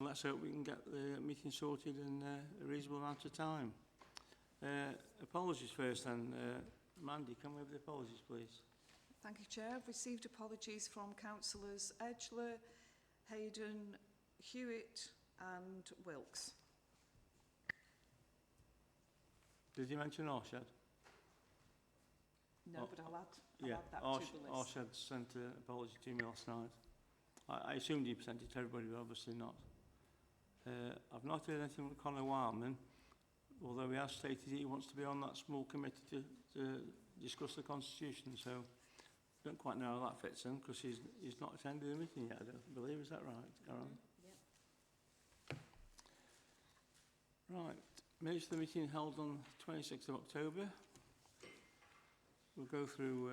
Let's hope we can get the meeting sorted in a reasonable amount of time. Apologies first then. Mandy, can we have the apologies, please? Thank you, Chair. I've received apologies from Councillors Edgeler, Hayden, Hewitt and Wilkes. Did you mention Orshed? No, but I'll add that to the list. Orshed sent an apology to me last night. I assumed he sent it to everybody, but obviously not. I've not heard anything from Conor Wildman, although he has stated he wants to be on that small committee to discuss the Constitution, so I don't quite know how that fits in, because he's not attended the meeting yet, I don't believe. Is that right, Karen? Yeah. Right. Minutes of the meeting held on 26th of October. We'll go through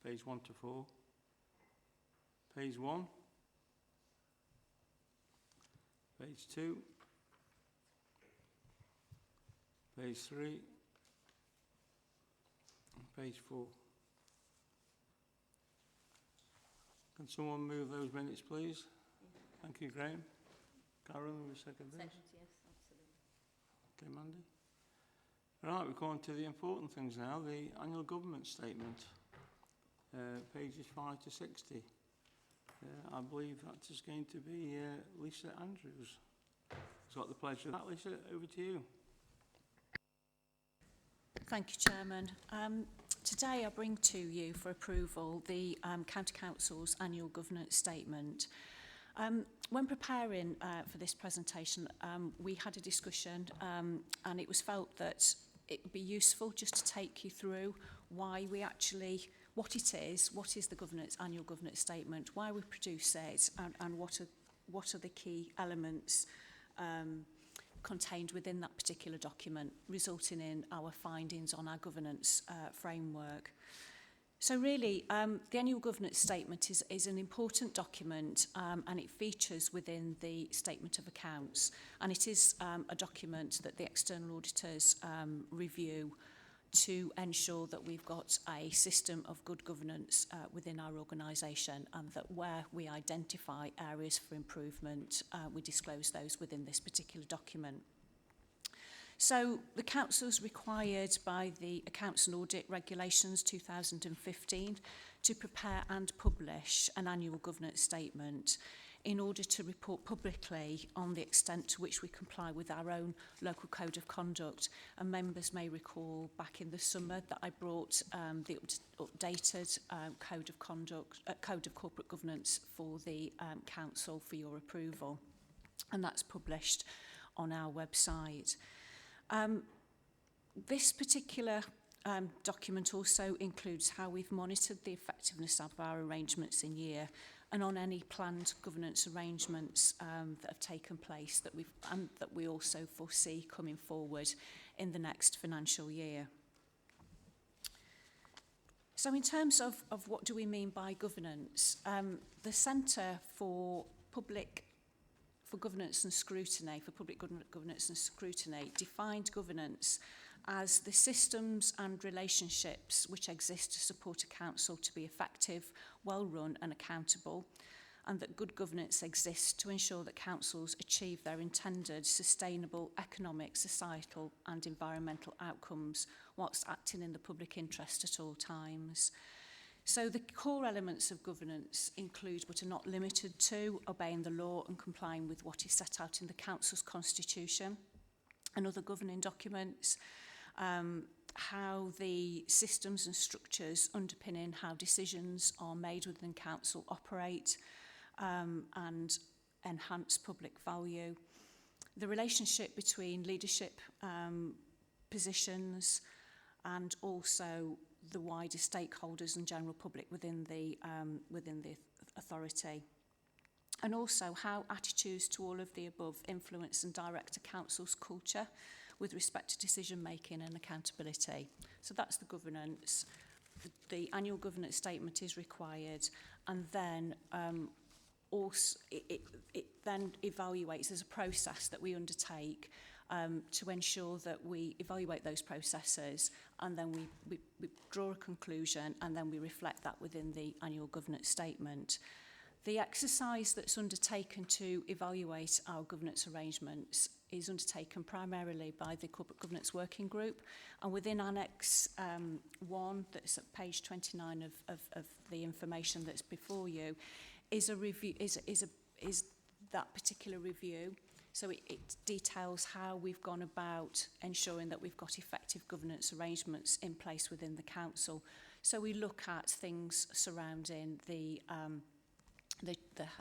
page 1 to 4. Page 1. Page 2. Page 3. And page 4. Can someone move those minutes, please? Yeah. Thank you, Graham. Karen, will you second this? Second, yes, absolutely. Okay, Mandy. Right, we're going to the important things now. The annual government statement, pages 5 to 60. I believe that is going to be Lisa Andrews. Who's got the pleasure of that. Lisa, over to you. Thank you, Chairman. Today I bring to you for approval the County Council's annual governance statement. When preparing for this presentation, we had a discussion and it was felt that it would be useful just to take you through why we actually, what it is, what is the annual governance statement, why we produce it, and what are the key elements contained within that particular document, resulting in our findings on our governance framework. So really, the annual governance statement is an important document and it features within the statement of accounts, and it is a document that the external auditors review to ensure that we've got a system of good governance within our organisation, and that where we identify areas for improvement, we disclose those within this particular document. So the Council is required by the Accounts and Audit Regulations 2015 to prepare and publish an annual governance statement in order to report publicly on the extent to which we comply with our own local code of conduct. And members may recall back in the summer that I brought the updated code of corporate governance for the Council for your approval. And that's published on our website. This particular document also includes how we've monitored the effectiveness of our arrangements in year, and on any planned governance arrangements that have taken place that we also foresee coming forward in the next financial year. So in terms of what do we mean by governance, the Centre for Public Governance and Scrutiny, for Public Governance and Scrutiny, defined governance as the systems and relationships which exist to support a council to be effective, well run and accountable, and that good governance exists to ensure that councils achieve their intended sustainable economic, societal and environmental outcomes whilst acting in the public interest at all times. So the core elements of governance include, but are not limited to, obeying the law and complying with what is set out in the Council's constitution and other governing documents, how the systems and structures underpinning how decisions are made within Council operate and enhance public value, the relationship between leadership positions and also the wider stakeholders and general public within the authority, and also how attitudes to all of the above influence and direct a council's culture with respect to decision making and accountability. So that's the governance. The annual governance statement is required, and then also it then evaluates as a process that we undertake to ensure that we evaluate those processes, and then we draw a conclusion, and then we reflect that within the annual governance statement. The exercise that's undertaken to evaluate our governance arrangements is undertaken primarily by the Corporate Governance Working Group, and within Annex 1, that's at page 29 of the information that's before you, is a review, is that particular review. So it details how we've gone about ensuring that we've got effective governance arrangements in place within the council. So we look at things surrounding the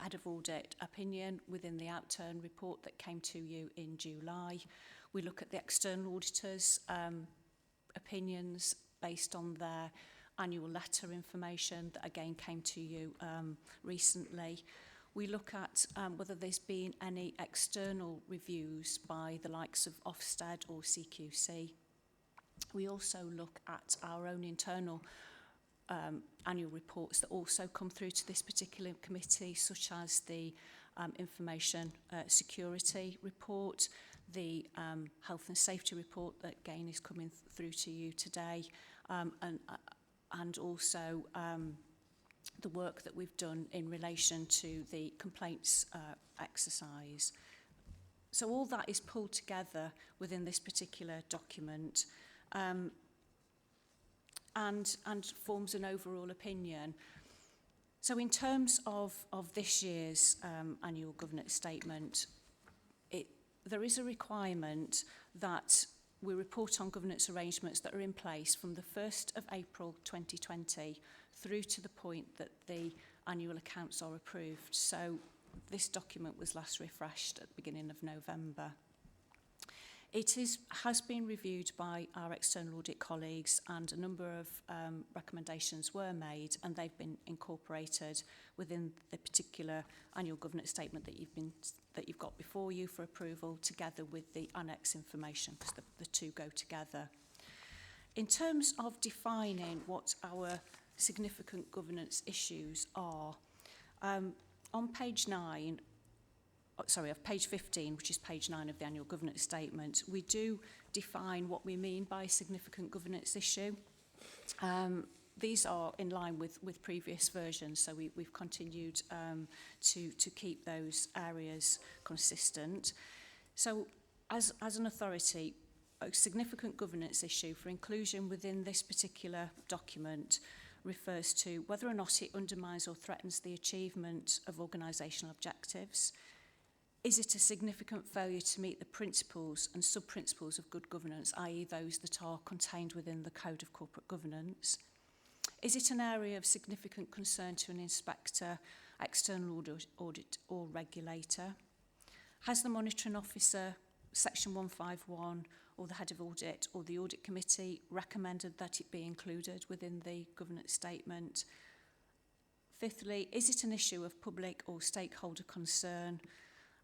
head of audit opinion within the outturn report that came to you in July. We look at the external auditors' opinions based on their annual letter information that again came to you recently. We look at whether there's been any external reviews by the likes of Ofsted or CQC. We also look at our own internal annual reports that also come through to this particular committee, such as the information security report, the health and safety report that again is coming through to you today, and also the work that we've done in relation to the complaints exercise. So all that is pulled together within this particular document and forms an overall opinion. So in terms of this year's annual governance statement, there is a requirement that we report on governance arrangements that are in place from the 1st of April 2020 through to the point that the annual accounts are approved. So this document was last refreshed at the beginning of November. It has been reviewed by our external audit colleagues, and a number of recommendations were made, and they've been incorporated within the particular annual governance statement that you've got before you for approval, together with the annex information, because the two go together. In terms of defining what our significant governance issues are, on page 9, of page 15, which is page 9 of the annual governance statement, we do define what we mean by a significant governance issue. These are in line with previous versions, so we've continued to keep those areas consistent. So as an authority, a significant governance issue for inclusion within this particular document refers to whether or not it undermines or threatens the achievement of organisational objectives. Is it a significant failure to meet the principles and sub-principles of good governance, i.e. those that are contained within the Code of Corporate Governance? Is it an area of significant concern to an inspector, external audit or regulator? Has the monitoring officer, Section 151, or the head of audit or the audit committee recommended that it be included within the governance statement? Fifthly, is it an issue of public or stakeholder concern?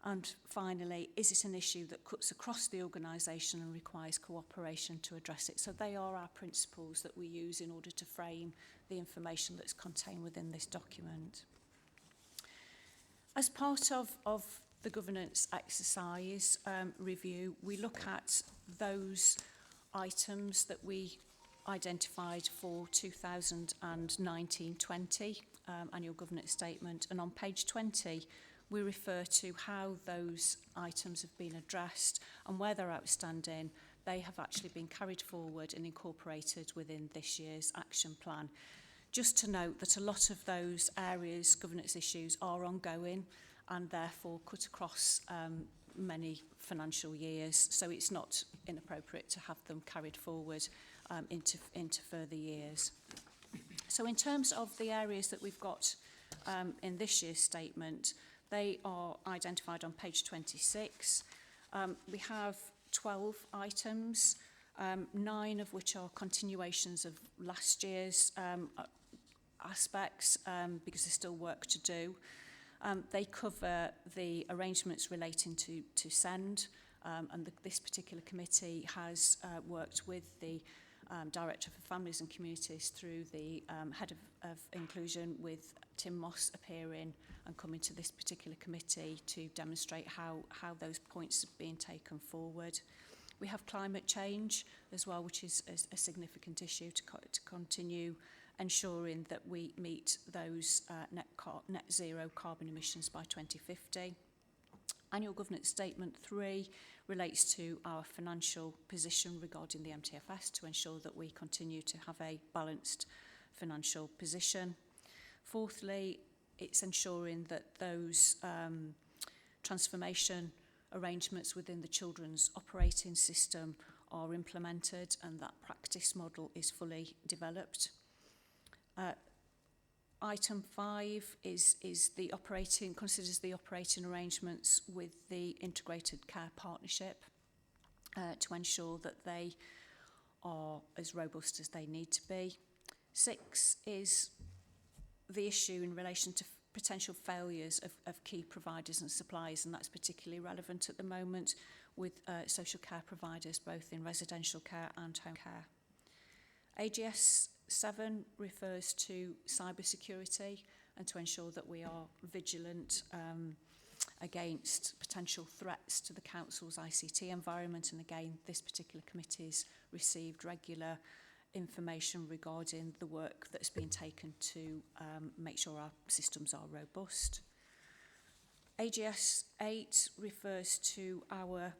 And finally, is it an issue that cuts across the organisation and requires cooperation to address it? So they are our principles that we use in order to frame the information that's contained within this document. As part of the governance exercise review, we look at those items that we identified for 2019-20 annual governance statement, and on page 20 we refer to how those items have been addressed, and where they're outstanding, they have actually been carried forward and incorporated within this year's action plan. Just to note that a lot of those areas, governance issues, are ongoing and therefore cut across many financial years, so it's not inappropriate to have them carried forward into further years. So in terms of the areas that we've got in this year's statement, they are identified on page 26. We have 12 items, 9 of which are continuations of last year's aspects because there's still work to do. They cover the arrangements relating to SEND, and this particular committee has worked with the Director for Families and Communities through the Head of Inclusion, with Tim Moss appearing and coming to this particular committee to demonstrate how those points are being taken forward. We have climate change as well, which is a significant issue to continue ensuring that we meet those net zero carbon emissions by 2050. Annual Governance Statement 3 relates to our financial position regarding the MTFS to ensure that we continue to have a balanced financial position. Fourthly, it's ensuring that those transformation arrangements within the children's operating system are implemented and that practice model is fully developed. Item 5 considers the operating arrangements with the Integrated Care Partnership to ensure that they are as robust as they need to be. 6 is the issue in relation to potential failures of key providers and suppliers, and that's particularly relevant at the moment with social care providers, both in residential care and home care. AGS 7 refers to cybersecurity and to ensure that we are vigilant against potential threats to the Council's ICT environment. And again, this particular committee's received regular information regarding the work that's been taken to make sure our systems are robust. AGS 8 refers to our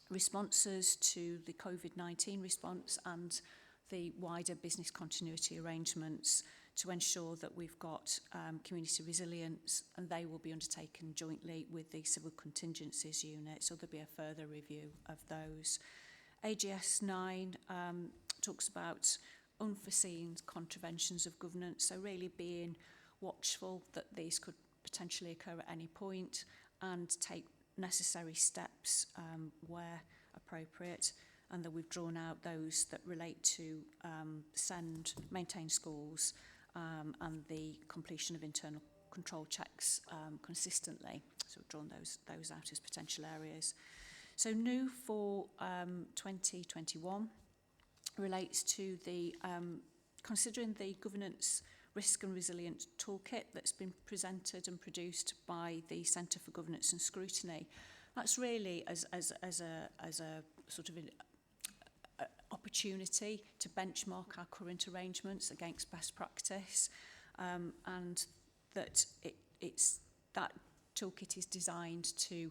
responses to the COVID-19 response and the wider business continuity arrangements to ensure that we've got community resilience, and they will be undertaken jointly with the Civil Contingencies Unit, so there'll be a further review of those. AGS 9 talks about unforeseen contraventions of governance, so really being watchful that these could potentially occur at any point and take necessary steps where appropriate, and that we've drawn out those that relate to maintain schools and the completion of internal control checks consistently. So we've drawn those out as potential areas. So new for 2021 relates to the considering the governance risk and resilience toolkit that's been presented and produced by the Centre for Governance and Scrutiny. That's really as a sort of opportunity to benchmark our current arrangements against best practice, and that that toolkit is designed to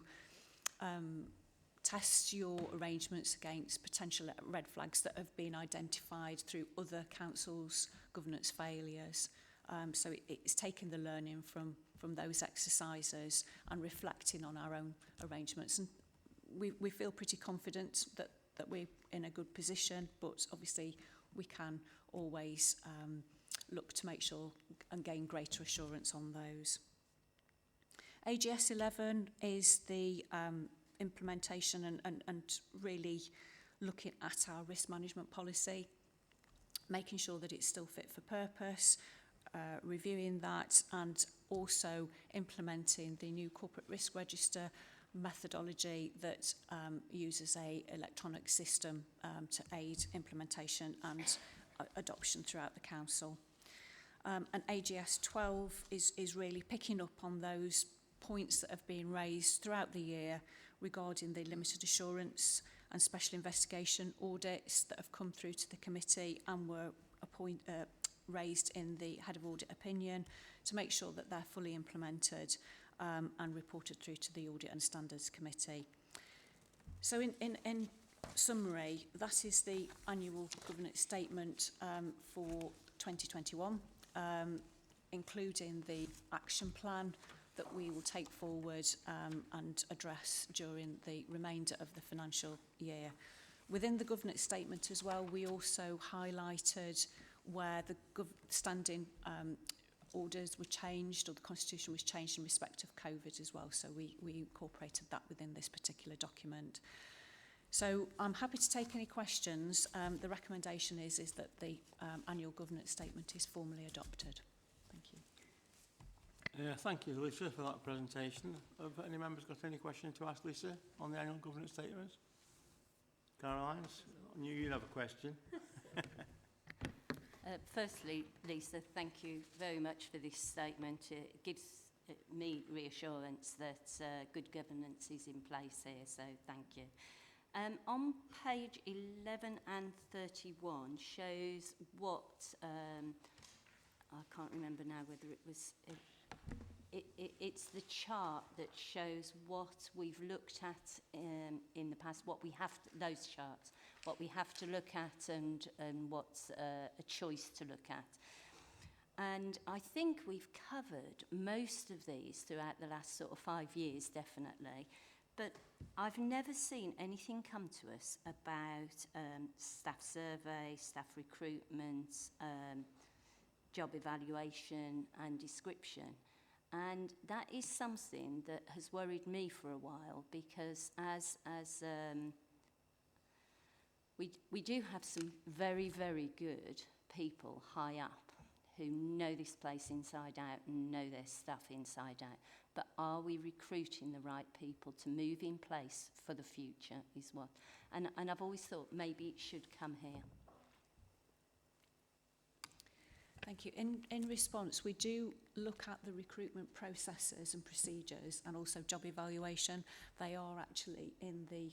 test your arrangements against potential red flags that have been identified through other councils' governance failures. So it's taking the learning from those exercises and reflecting on our own arrangements. And we feel pretty confident that we're in a good position, but obviously we can always look to make sure and gain greater assurance on those. AGS 11 is the implementation and really looking at our risk management policy, making sure that it's still fit for purpose, reviewing that, and also implementing the new corporate risk register methodology that uses a electronic system to aid implementation and adoption throughout the council. And AGS 12 is really picking up on those points that have been raised throughout the year regarding the limited assurance and special investigation audits that have come through to the committee and were raised in the head of audit opinion, to make sure that they're fully implemented and reported through to the Audit and Standards Committee. So in summary, that is the annual governance statement for 2021, including the action plan that we will take forward and address during the remainder of the financial year. Within the governance statement as well, we also highlighted where the standing orders were changed, or the constitution was changed in respect of COVID as well. So we incorporated that within this particular document. So I'm happy to take any questions. The recommendation is that the annual governance statement is formally adopted. Thank you. Thank you, Lisa, for that presentation. Have any members got any questions to ask Lisa on the annual governance statements? Caroline, I knew you'd have a question. Firstly, Lisa, thank you very much for this statement. It gives me reassurance that good governance is in place here, so thank you. On page 11 and 31 shows what, I can't remember now whether it was, it's the chart that shows what we've looked at in the past, what we have, those charts, what we have to look at and what's a choice to look at. And I think we've covered most of these throughout the last sort of 5 years, definitely. But I've never seen anything come to us about staff survey, staff recruitment, job evaluation and description. And that is something that has worried me for a while, because we do have some very, very good people high up who know this place inside out and know their stuff inside out. But are we recruiting the right people to move in place for the future is what. And I've always thought maybe it should come here. Thank you. In response, we do look at the recruitment processes and procedures and also job evaluation. They are actually in the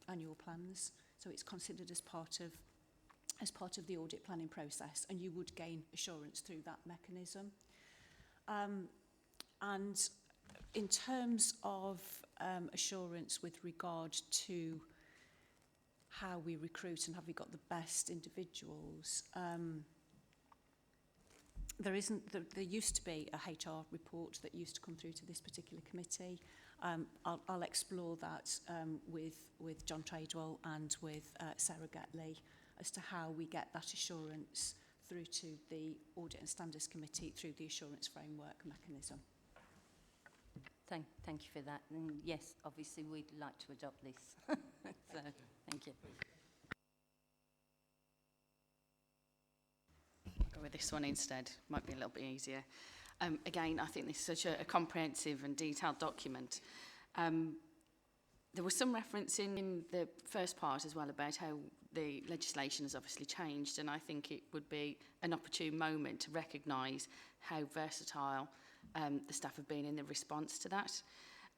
annual plans, so it's considered as part of the audit planning process, and you would gain assurance through that mechanism. And in terms of assurance with regard to how we recruit and have we got the best individuals, there used to be a HR report that used to come through to this particular committee. I'll explore that with John Tradewell and with Sarah Getley as to how we get that assurance through to the Audit and Standards Committee through the assurance framework mechanism. Thank you for that. And yes, obviously we'd like to adopt this. So, thank you. I'll go with this one instead. Might be a little bit easier. Again, I think this is such a comprehensive and detailed document. There was some reference in the first part as well about how the legislation has obviously changed, and I think it would be an opportune moment to recognise how versatile the staff have been in the response to that,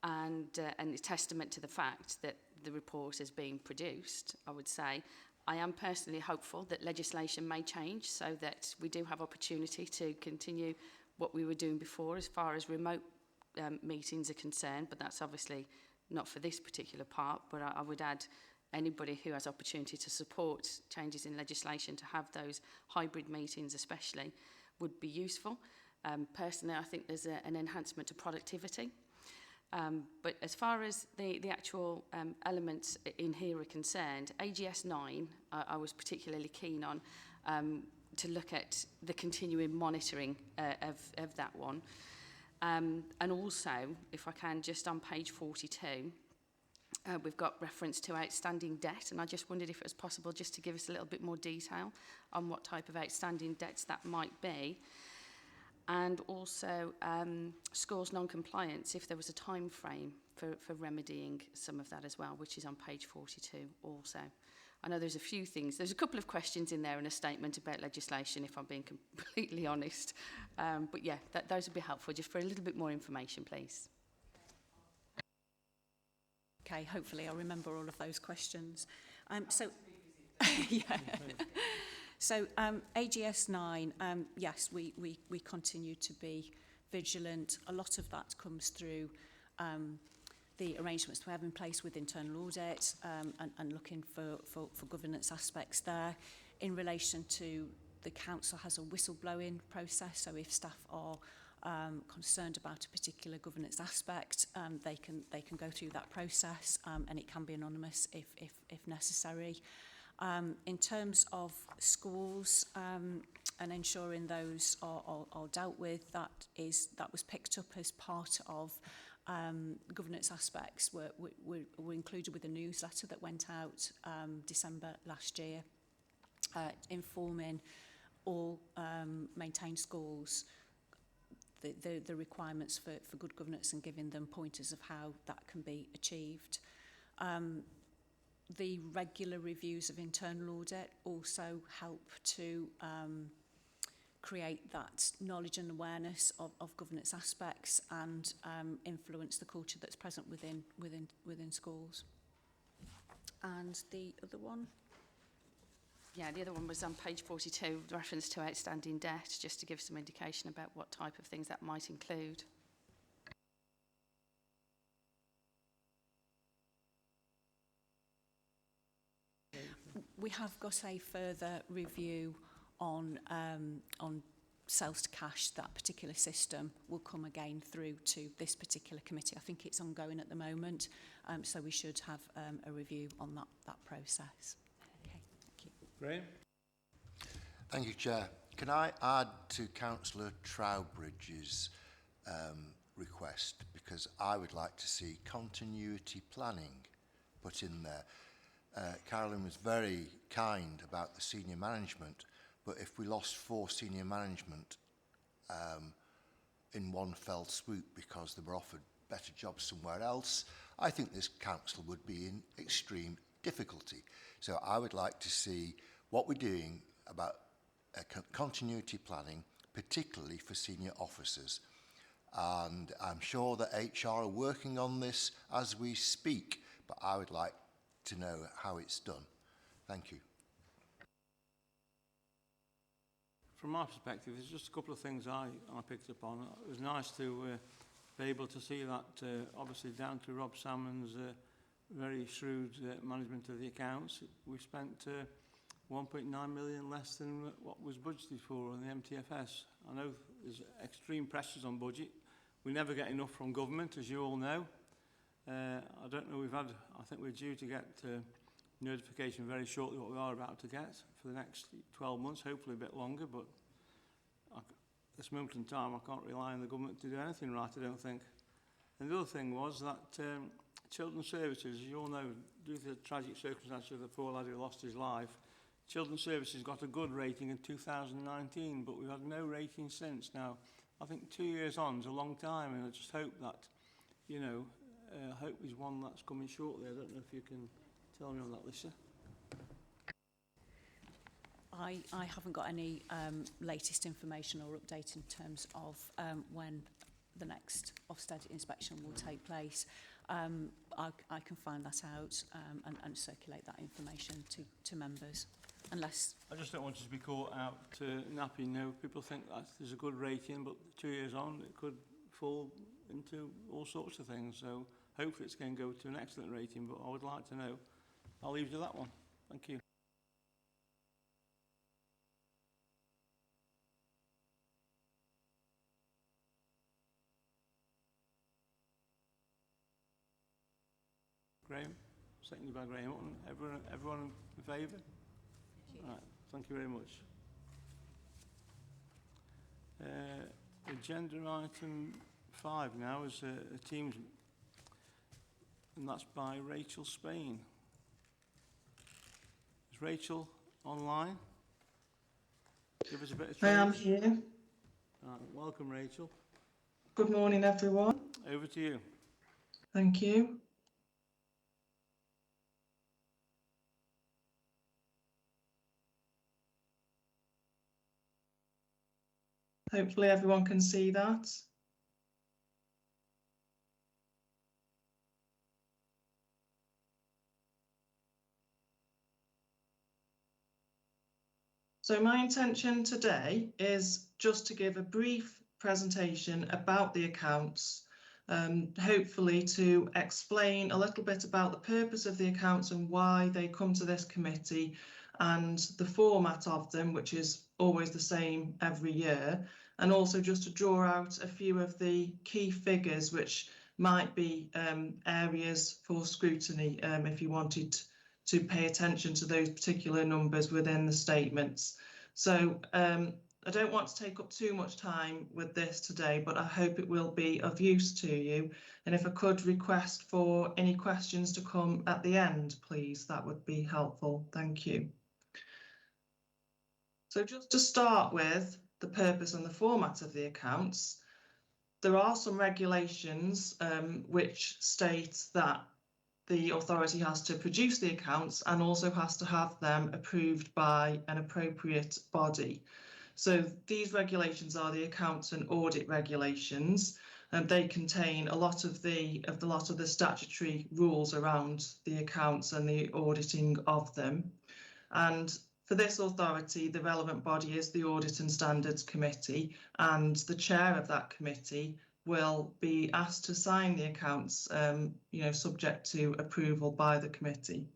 and it's testament to the fact that the report is being produced. I would say I am personally hopeful that legislation may change so that we do have opportunity to continue what we were doing before as far as remote meetings are concerned, but that's obviously not for this particular part. But I would add anybody who has opportunity to support changes in legislation to have those hybrid meetings especially would be useful. Personally, I think there's an enhancement to productivity. But as far as the actual elements in here are concerned, AGS 9, I was particularly keen on to look at the continuing monitoring of that one. And also, if I can, just on page 42, we've got reference to outstanding debt, and I just wondered if it was possible just to give us a little bit more detail on what type of outstanding debts that might be. And also scores non-compliance, if there was a time frame for remedying some of that as well, which is on page 42 also. I know there's a few things. There's a couple of questions in there and a statement about legislation, if I'm being completely honest. But yeah, those would be helpful, just for a little bit more information, please. Okay, hopefully I'll remember all of those questions. Yeah. So AGS 9, yes, we continue to be vigilant. A lot of that comes through the arrangements we have in place with internal audit and looking for governance aspects there. In relation to the council has a whistleblowing process, so if staff are concerned about a particular governance aspect, they can go through that process, and it can be anonymous if necessary. In terms of schools and ensuring those are dealt with, that was picked up as part of governance aspects were included with a newsletter that went out December last year, informing all maintained schools the requirements for good governance and giving them pointers of how that can be achieved. The regular reviews of internal audit also help to create that knowledge and awareness of governance aspects and influence the culture that's present within schools. And the other one? Yeah, the other one was on page 42, the reference to outstanding debt, just to give some indication about what type of things that might include. We have got a further review on sales to cash. That particular system will come again through to this particular committee. I think it's ongoing at the moment, so we should have a review on that process. Okay, thank you. Graham? Thank you, Chair. Can I add to Councillor Trowbridge's request, because I would like to see continuity planning put in there. Carolyn was very kind about the senior management, but if we lost 4 senior management in one fell swoop because they were offered better jobs somewhere else, I think this council would be in extreme difficulty. So I would like to see what we're doing about continuity planning, particularly for senior officers. And I'm sure that HR are working on this as we speak, but I would like to know how it's done. Thank you. From my perspective, there's just a couple of things I picked up on. It was nice to be able to see that, obviously down to Rob Salmon's very shrewd management of the accounts. We spent 1.9 million less than what was budgeted for on the MTFS. I know there's extreme pressures on budget. We never get enough from government, as you all know. I don't know, I think we're due to get notification very shortly what we are about to get for the next 12 months, hopefully a bit longer, but at this moment in time I can't rely on the government to do anything right, I don't think. And the other thing was that Children's Services, as you all know, due to the tragic circumstances of the poor lad who lost his life, Children's Services got a good rating in 2019, but we've had no rating since. Now, I think 2 years on is a long time, and I just hope that, you know, hope is one that's coming shortly. I don't know if you can tell me on that, Lisa. I haven't got any latest information or update in terms of when the next Ofsted inspection will take place. I can find that out and circulate that information to members. Unless I just don't want us to be caught out napping. No, people think that there's a good rating, but 2 years on it could fall into all sorts of things. So hopefully it's going to go to an excellent rating, but I would like to know. I'll leave you to that one. Thank you. Graham, seconded by Graham. Everyone in favour? Right, thank you very much. Agenda item 5 now is a Teams, and that's by Rachel Spain. Is Rachel online? Give us a bit of training. I am here. Right, welcome, Rachel. Good morning, everyone. Over to you. Thank you. Hopefully everyone can see that. So my intention today is just to give a brief presentation about the accounts, hopefully to explain a little bit about the purpose of the accounts and why they come to this committee and the format of them, which is always the same every year, and also just to draw out a few of the key figures which might be areas for scrutiny if you wanted to pay attention to those particular numbers within the statements. So I don't want to take up too much time with this today, but I hope it will be of use to you. And if I could request for any questions to come at the end, please, that would be helpful. Thank you. So just to start with the purpose and the format of the accounts, there are some regulations which state that the authority has to produce the accounts and also has to have them approved by an appropriate body. So these regulations are the accounts and audit regulations. they contain a lot of the statutory rules around the accounts and the auditing of them. And for this authority, the relevant body is the Audit and Standards Committee, and the chair of that committee will be asked to sign the accounts, subject to approval by the committee.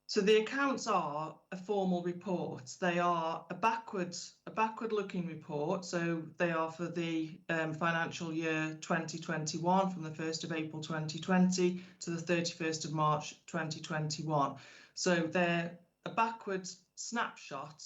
So the accounts are a formal report. They are a backward-looking report. So they are for the financial year 2021, from the 1st of April 2020 to the 31st of March 2021. So they're a backwards snapshot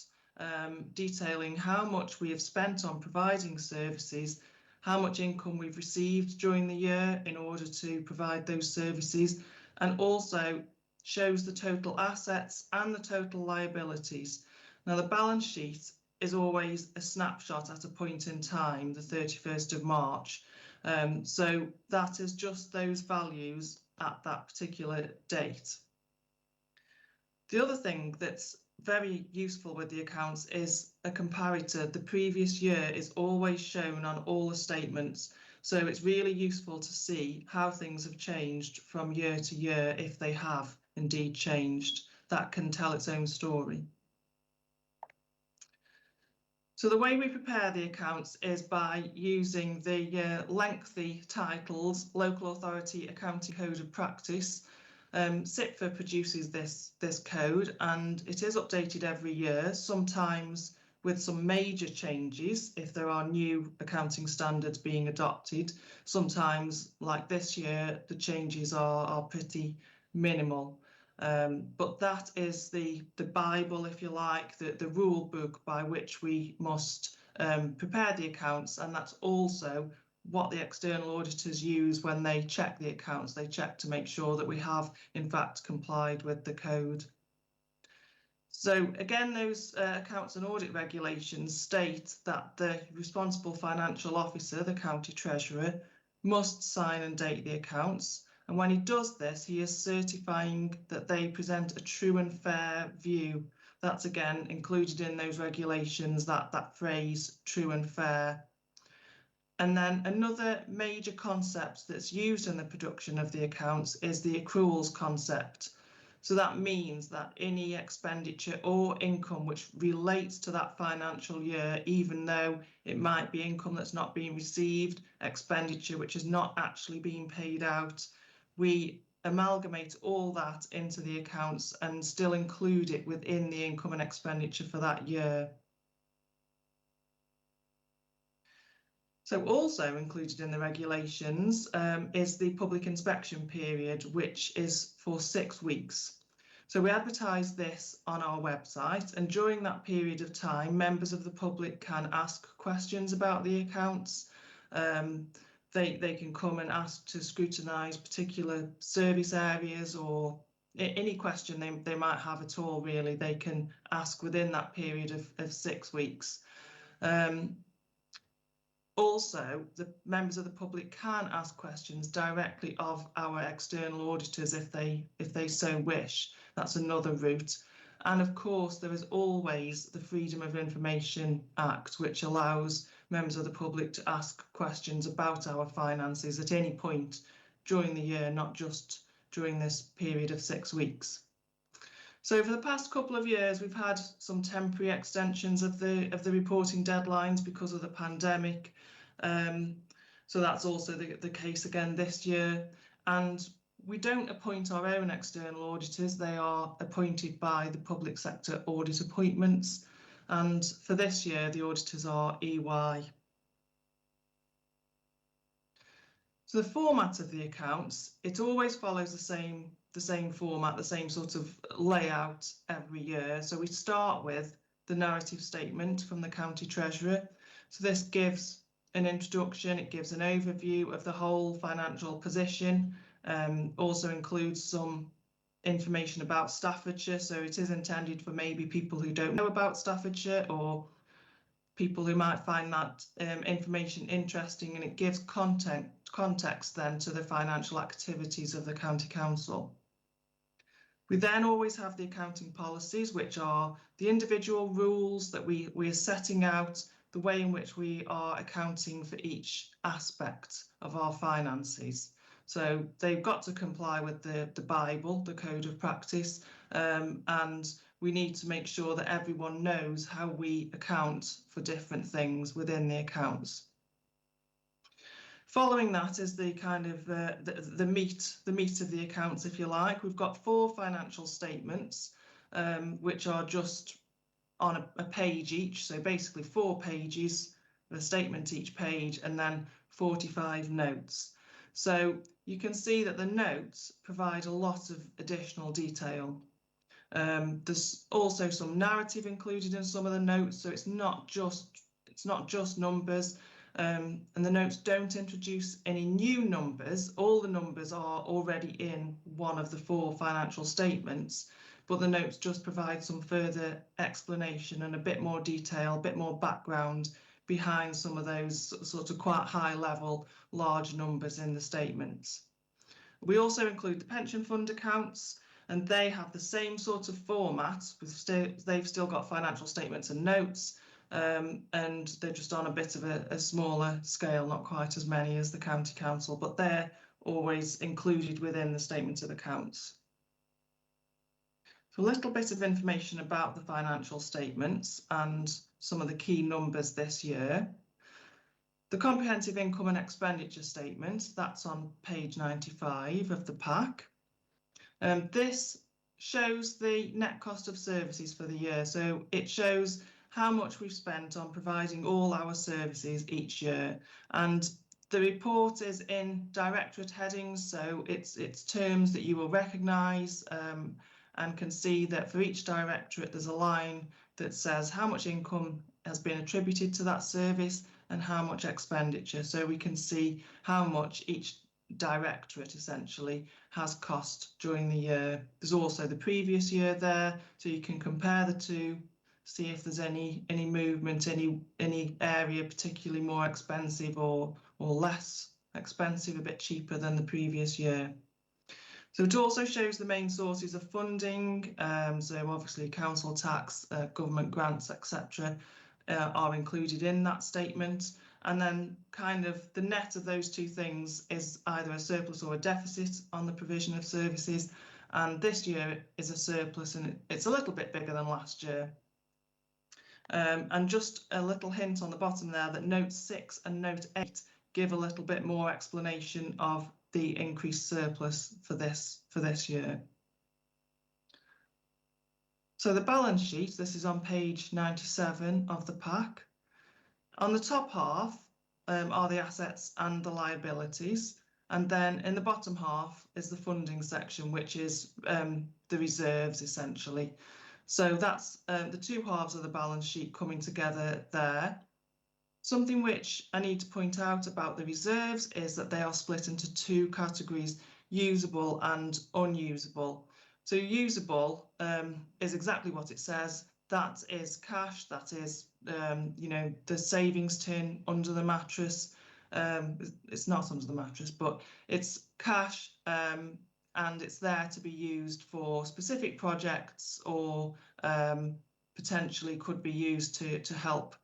detailing how much we have spent on providing services, how much income we've received during the year in order to provide those services, and also shows the total assets and the total liabilities. Now, the balance sheet is always a snapshot at a point in time, the 31st of March. So that is just those values at that particular date. The other thing that's very useful with the accounts is a comparator. The previous year is always shown on all the statements. So it's really useful to see how things have changed from year to year, if they have indeed changed. That can tell its own story. So the way we prepare the accounts is by using the lengthy titles, Local Authority Accounting Code of Practice. SIPFA produces this code, and it is updated every year, sometimes with some major changes if there are new accounting standards being adopted. Sometimes, like this year, the changes are pretty minimal. But that is the Bible, if you like, the rule book by which we must prepare the accounts, and that's also what the external auditors use when they check the accounts. They check to make sure that we have, in fact, complied with the code. So again, those accounts and audit regulations state that the responsible financial officer, the county treasurer, must sign and date the accounts. And when he does this, he is certifying that they present a true and fair view. That's again included in those regulations, that phrase, true and fair. And then another major concept that's used in the production of the accounts is the Accruals Concept. So that means that any expenditure or income which relates to that financial year, even though it might be income that's not being received, expenditure which is not actually being paid out, we amalgamate all that into the accounts and still include it within the income and expenditure for that year. So also included in the regulations is the public inspection period, which is for 6 weeks. So we advertise this on our website, and during that period of time, members of the public can ask questions about the accounts. They can come and ask to scrutinise particular service areas, or any question they might have at all, really, they can ask within that period of 6 weeks. Also, the members of the public can ask questions directly of our external auditors if they so wish. That's another route. And of course, there is always the Freedom of Information Act, which allows members of the public to ask questions about our finances at any point during the year, not just during this period of 6 weeks. So for the past couple of years, we've had some temporary extensions of the reporting deadlines because of the pandemic. So that's also the case again this year. And we don't appoint our own external auditors. They are appointed by the public sector audit appointments. And for this year, the auditors are EY. So the format of the accounts, it always follows the same format, the same sort of layout every year. So we start with the narrative statement from the county treasurer. So this gives an introduction, it gives an overview of the whole financial position, also includes some information about Staffordshire. So it is intended for maybe people who don't know about Staffordshire, or people who might find that information interesting, and it gives context then to the financial activities of the county council. We then always have the accounting policies, which are the individual rules that we are setting out, the way in which we are accounting for each aspect of our finances. So they've got to comply with the Bible, the Code of Practice, and we need to make sure that everyone knows how we account for different things within the accounts. Following that is the kind of the meat of the accounts, if you like. We've got 4 financial statements, which are just on a page each. So basically 4 pages, a statement each page, and then 45 notes. So you can see that the notes provide a lot of additional detail. There's also some narrative included in some of the notes, so it's not just numbers. And the notes don't introduce any new numbers. All the numbers are already in one of the 4 financial statements, but the notes just provide some further explanation and a bit more detail, a bit more background behind some of those sort of quite high level, large numbers in the statements. We also include the pension fund accounts, and they have the same sort of format. They've still got financial statements and notes, and they're just on a bit of a smaller scale, not quite as many as the county council, but they're always included within the statement of accounts. So a little bit of information about the financial statements and some of the key numbers this year. The comprehensive income and expenditure statement, that's on page 95 of the pack. This shows the net cost of services for the year. So it shows how much we've spent on providing all our services each year. And the report is in directorate headings, so it's terms that you will recognise, and can see that for each directorate there's a line that says how much income has been attributed to that service and how much expenditure. So we can see how much each directorate essentially has cost during the year. There's also the previous year there, so you can compare the two, see if there's any movement, any area particularly more expensive or less expensive, a bit cheaper than the previous year. So it also shows the main sources of funding, so obviously council tax, government grants, etc. Are included in that statement. And then kind of the net of those two things is either a surplus or a deficit on the provision of services. And this year is a surplus, and it's a little bit bigger than last year. And just a little hint on the bottom there that note 6 and note 8 give a little bit more explanation of the increased surplus for this year. So the balance sheet, this is on page 97 of the pack. On the top half are the assets and the liabilities, and then in the bottom half is the funding section, which is the reserves essentially. So that's the two halves of the balance sheet coming together there. Something which I need to point out about the reserves is that they are split into 2 categories, usable and unusable. So usable is exactly what it says. That is cash, that is, the savings tin under the mattress. It's not under the mattress, but it's cash, and it's there to be used for specific projects, or potentially could be used to help,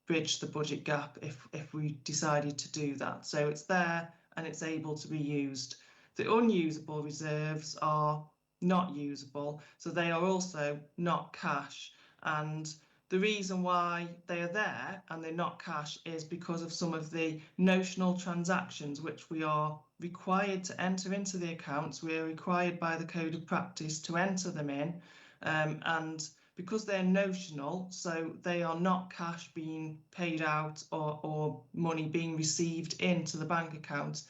bridge the budget gap if we decided to do that. So it's there and it's able to be used. The unusable reserves are not usable, so they are also not cash. And the reason why they are there and they're not cash is because of some of the notional transactions which we are required to enter into the accounts. We are required by the Code of Practice to enter them in, and because they're notional, so they are not cash being paid out or money being received into the bank account.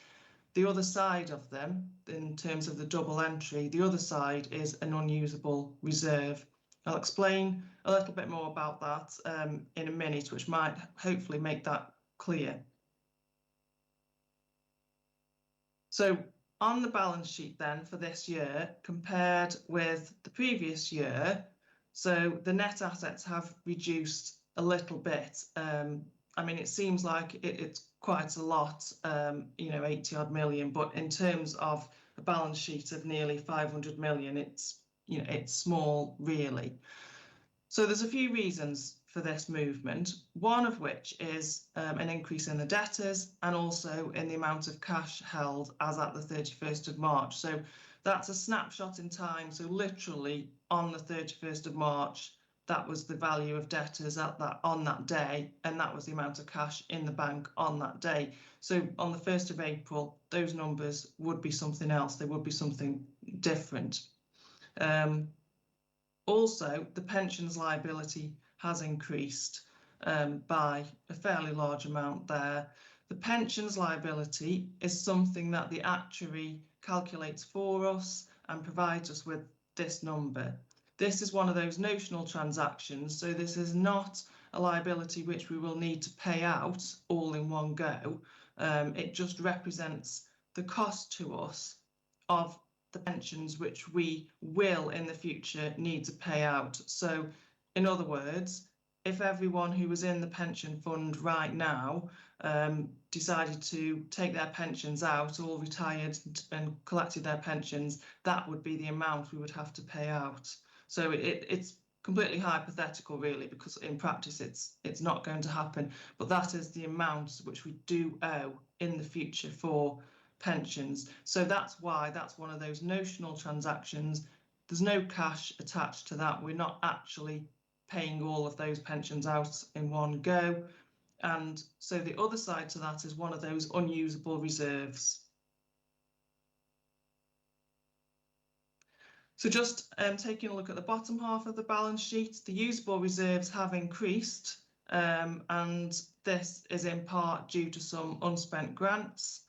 The other side of them, in terms of the double entry, the other side is an unusable reserve. I'll explain a little bit more about that in a minute, which might hopefully make that clear. So on the balance sheet then for this year, compared with the previous year, so the net assets have reduced a little bit. I mean, it seems like it's quite a lot, 80 odd million, but in terms of a balance sheet of nearly 500 million, it's small really. So there's a few reasons for this movement, one of which is an increase in the debtors and also in the amount of cash held as at the 31st of March. So that's a snapshot in time. So literally on the 31st of March, that was the value of debtors on that day, and that was the amount of cash in the bank on that day. So on the 1st of April, those numbers would be something else. They would be something different. Also, the pensions liability has increased by a fairly large amount there. The pensions liability is something that the actuary calculates for us and provides us with this number. This is one of those notional transactions, so this is not a liability which we will need to pay out all in one go. It just represents the cost to us of the pensions which we will in the future need to pay out. So in other words, if everyone who was in the pension fund right now decided to take their pensions out, all retired and collected their pensions, that would be the amount we would have to pay out. So it's completely hypothetical really, because in practice it's not going to happen, but that is the amount which we do owe in the future for pensions. So that's why that's one of those notional transactions. There's no cash attached to that. We're not actually paying all of those pensions out in one go. And so the other side to that is one of those unusable reserves. So just taking a look at the bottom half of the balance sheet, the usable reserves have increased, and this is in part due to some unspent grants.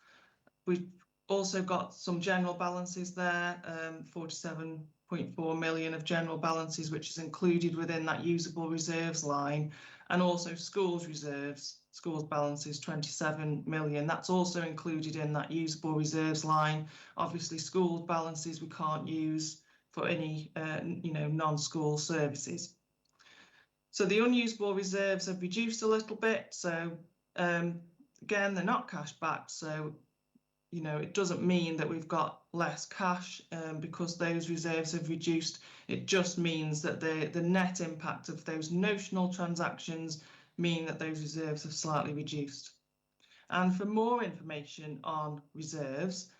We've also got some general balances there, 47.4 million of general balances, which is included within that usable reserves line, and also schools reserves, schools balances 27 million. That's also included in that usable reserves line. Obviously, schools balances we can't use for any non-school services. So the unusable reserves have reduced a little bit. So again, they're not cash backed. So it doesn't mean that we've got less cash because those reserves have reduced. It just means that the net impact of those notional transactions mean that those reserves have slightly reduced. And for more information on reserves,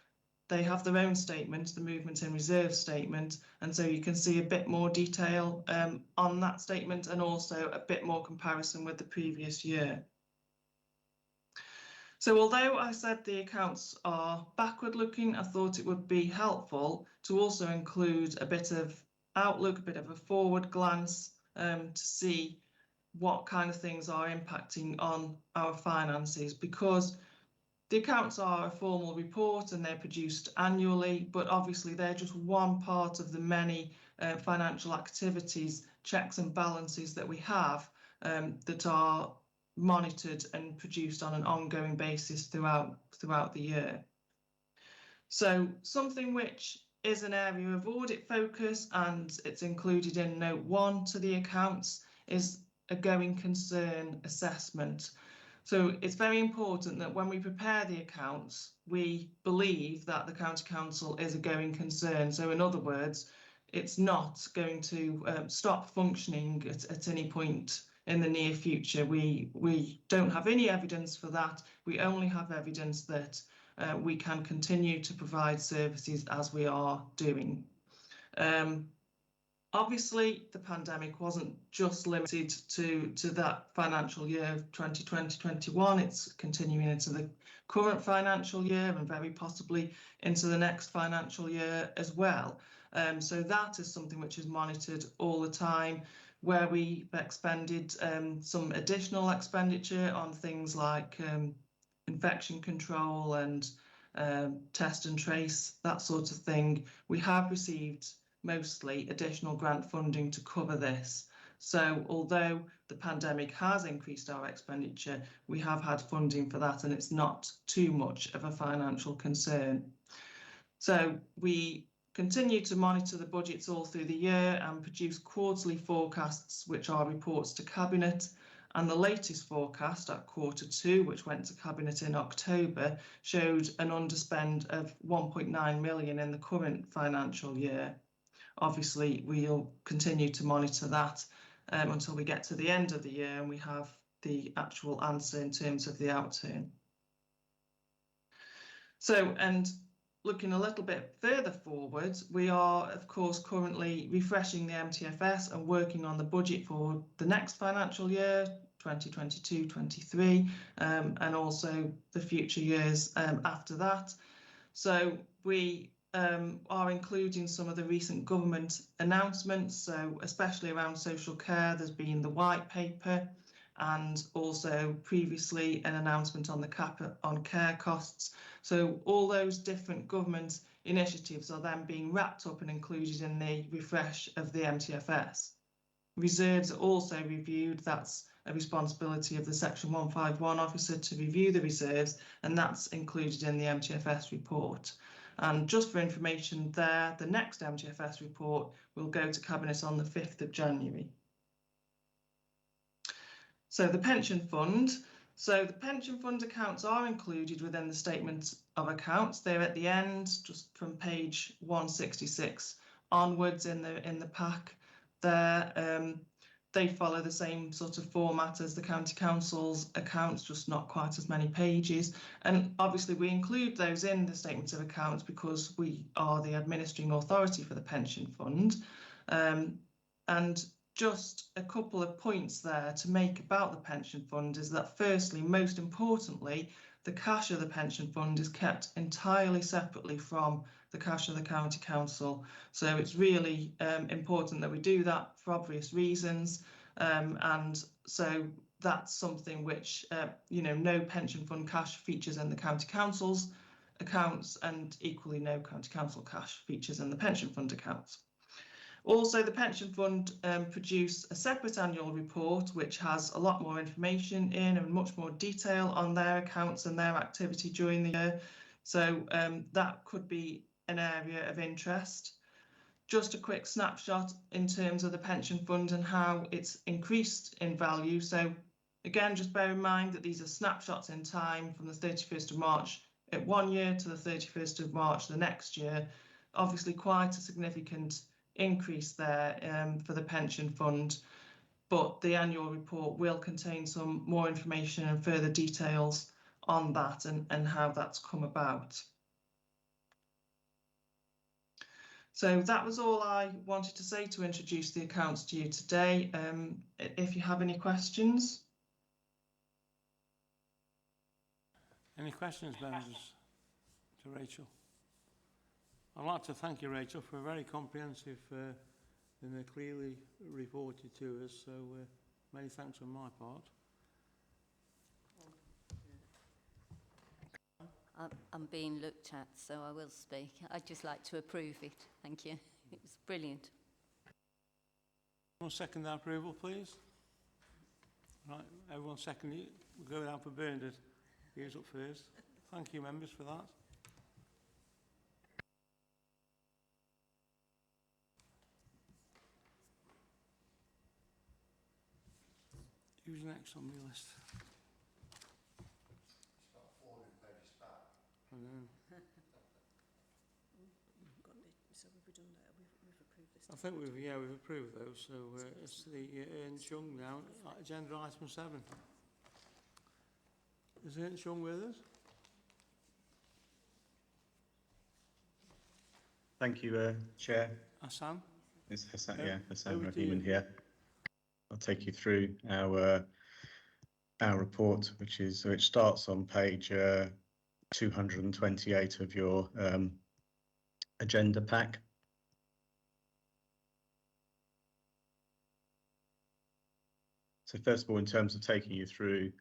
they have their own statement, the movement in reserve statement, and so you can see a bit more detail on that statement and also a bit more comparison with the previous year. So although I said the accounts are backward looking, I thought it would be helpful to also include a bit of outlook, a bit of a forward glance to see what kind of things are impacting on our finances, because the accounts are a formal report and they're produced annually, but obviously they're just one part of the many financial activities, checks and balances that we have that are monitored and produced on an ongoing basis throughout the year. So something which is an area of audit focus, and it's included in note 1 to the accounts, is a going concern assessment. So it's very important that when we prepare the accounts, we believe that the County Council is a going concern. So in other words, it's not going to stop functioning at any point in the near future. We don't have any evidence for that. We only have evidence that we can continue to provide services as we are doing. Obviously, the pandemic wasn't just limited to that financial year of 2020-21. It's continuing into the current financial year and very possibly into the next financial year as well. So that is something which is monitored all the time, where we expended some additional expenditure on things like infection control and test and trace, that sort of thing. We have received mostly additional grant funding to cover this. So although the pandemic has increased our expenditure, we have had funding for that, and it's not too much of a financial concern. So we continue to monitor the budgets all through the year and produce quarterly forecasts, which are reports to Cabinet. And the latest forecast at Q2, which went to Cabinet in October, showed an underspend of 1.9 million in the current financial year. Obviously, we'll continue to monitor that until we get to the end of the year and we have the actual answer in terms of the outturn. So, and looking a little bit further forward, we are, of course, currently refreshing the MTFS and working on the budget for the next financial year, 2022-23, and also the future years after that. So we are including some of the recent government announcements, so especially around social care. There's been the white paper, and also previously an announcement on the cap on care costs. So all those different government initiatives are then being wrapped up and included in the refresh of the MTFS. Reserves are also reviewed. That's a responsibility of the Section 151 officer to review the reserves, and that's included in the MTFS report. And just for information there, the next MTFS report will go to Cabinet on the 5th of January. So the pension fund. So the pension fund accounts are included within the statement of accounts. They're at the end, just from page 166 onwards in the pack there. They follow the same sort of format as the County Council's accounts, just not quite as many pages. And obviously we include those in the statement of accounts because we are the administering authority for the pension fund. And just a couple of points there to make about the pension fund is that, firstly, most importantly, the cash of the pension fund is kept entirely separately from the cash of the County Council. So it's really important that we do that for obvious reasons. And so that's something which, no pension fund cash features in the County Council's accounts, and equally no County Council cash features in the pension fund accounts. Also, the pension fund produce a separate annual report which has a lot more information in and much more detail on their accounts and their activity during the year. So that could be an area of interest. Just a quick snapshot in terms of the pension fund and how it's increased in value. So again, just bear in mind that these are snapshots in time from the 31st of March at 1 year to the 31st of March the next year. Obviously quite a significant increase there for the pension fund, but the annual report will contain some more information and further details on that and how that's come about. So that was all I wanted to say to introduce the accounts to you today. If you have any questions. Any questions, members, to Rachel? I'd like to thank you, Rachel, for a very comprehensive and clearly reported to us, so many thanks on my part. I'm being looked at, so I will speak. I'd just like to approve it. Thank you. It was brilliant. One second that approval, please. Right, everyone second it. We'll go down for Bernard. Here's up first. Thank you, members, for that. Who's next on my list? I know. So we've done that. We've approved this. I think we've approved those. So it's the Ernst Young now. Agenda item 7. Is Ernst Young with us? Thank you, Chair. Hassan? It's Hassan, Oh, yeah, Hassan over to Rahim you. here. I'll take you through our report, which starts on page 228 of your agenda pack. So first of all, in terms of taking you through,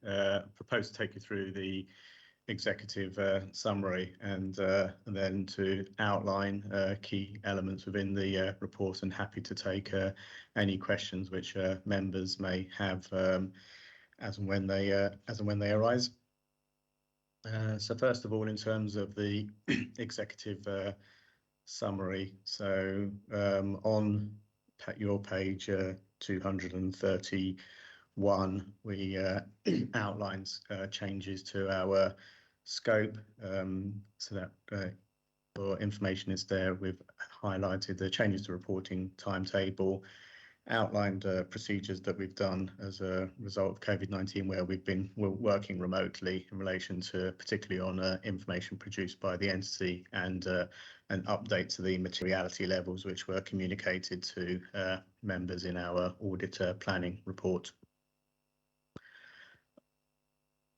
propose to take you through the executive summary and then to outline key elements within the report, and happy to take any questions which members may have as and when they arise. So first of all, in terms of the executive summary, so on your page 231, we outlines changes to our scope, so that for information is there. We've highlighted the changes to reporting timetable outlined procedures that we've done as a result of COVID-19, where we're working remotely in relation to particularly on information produced by the entity and an update to the materiality levels which were communicated to members in our audit planning report.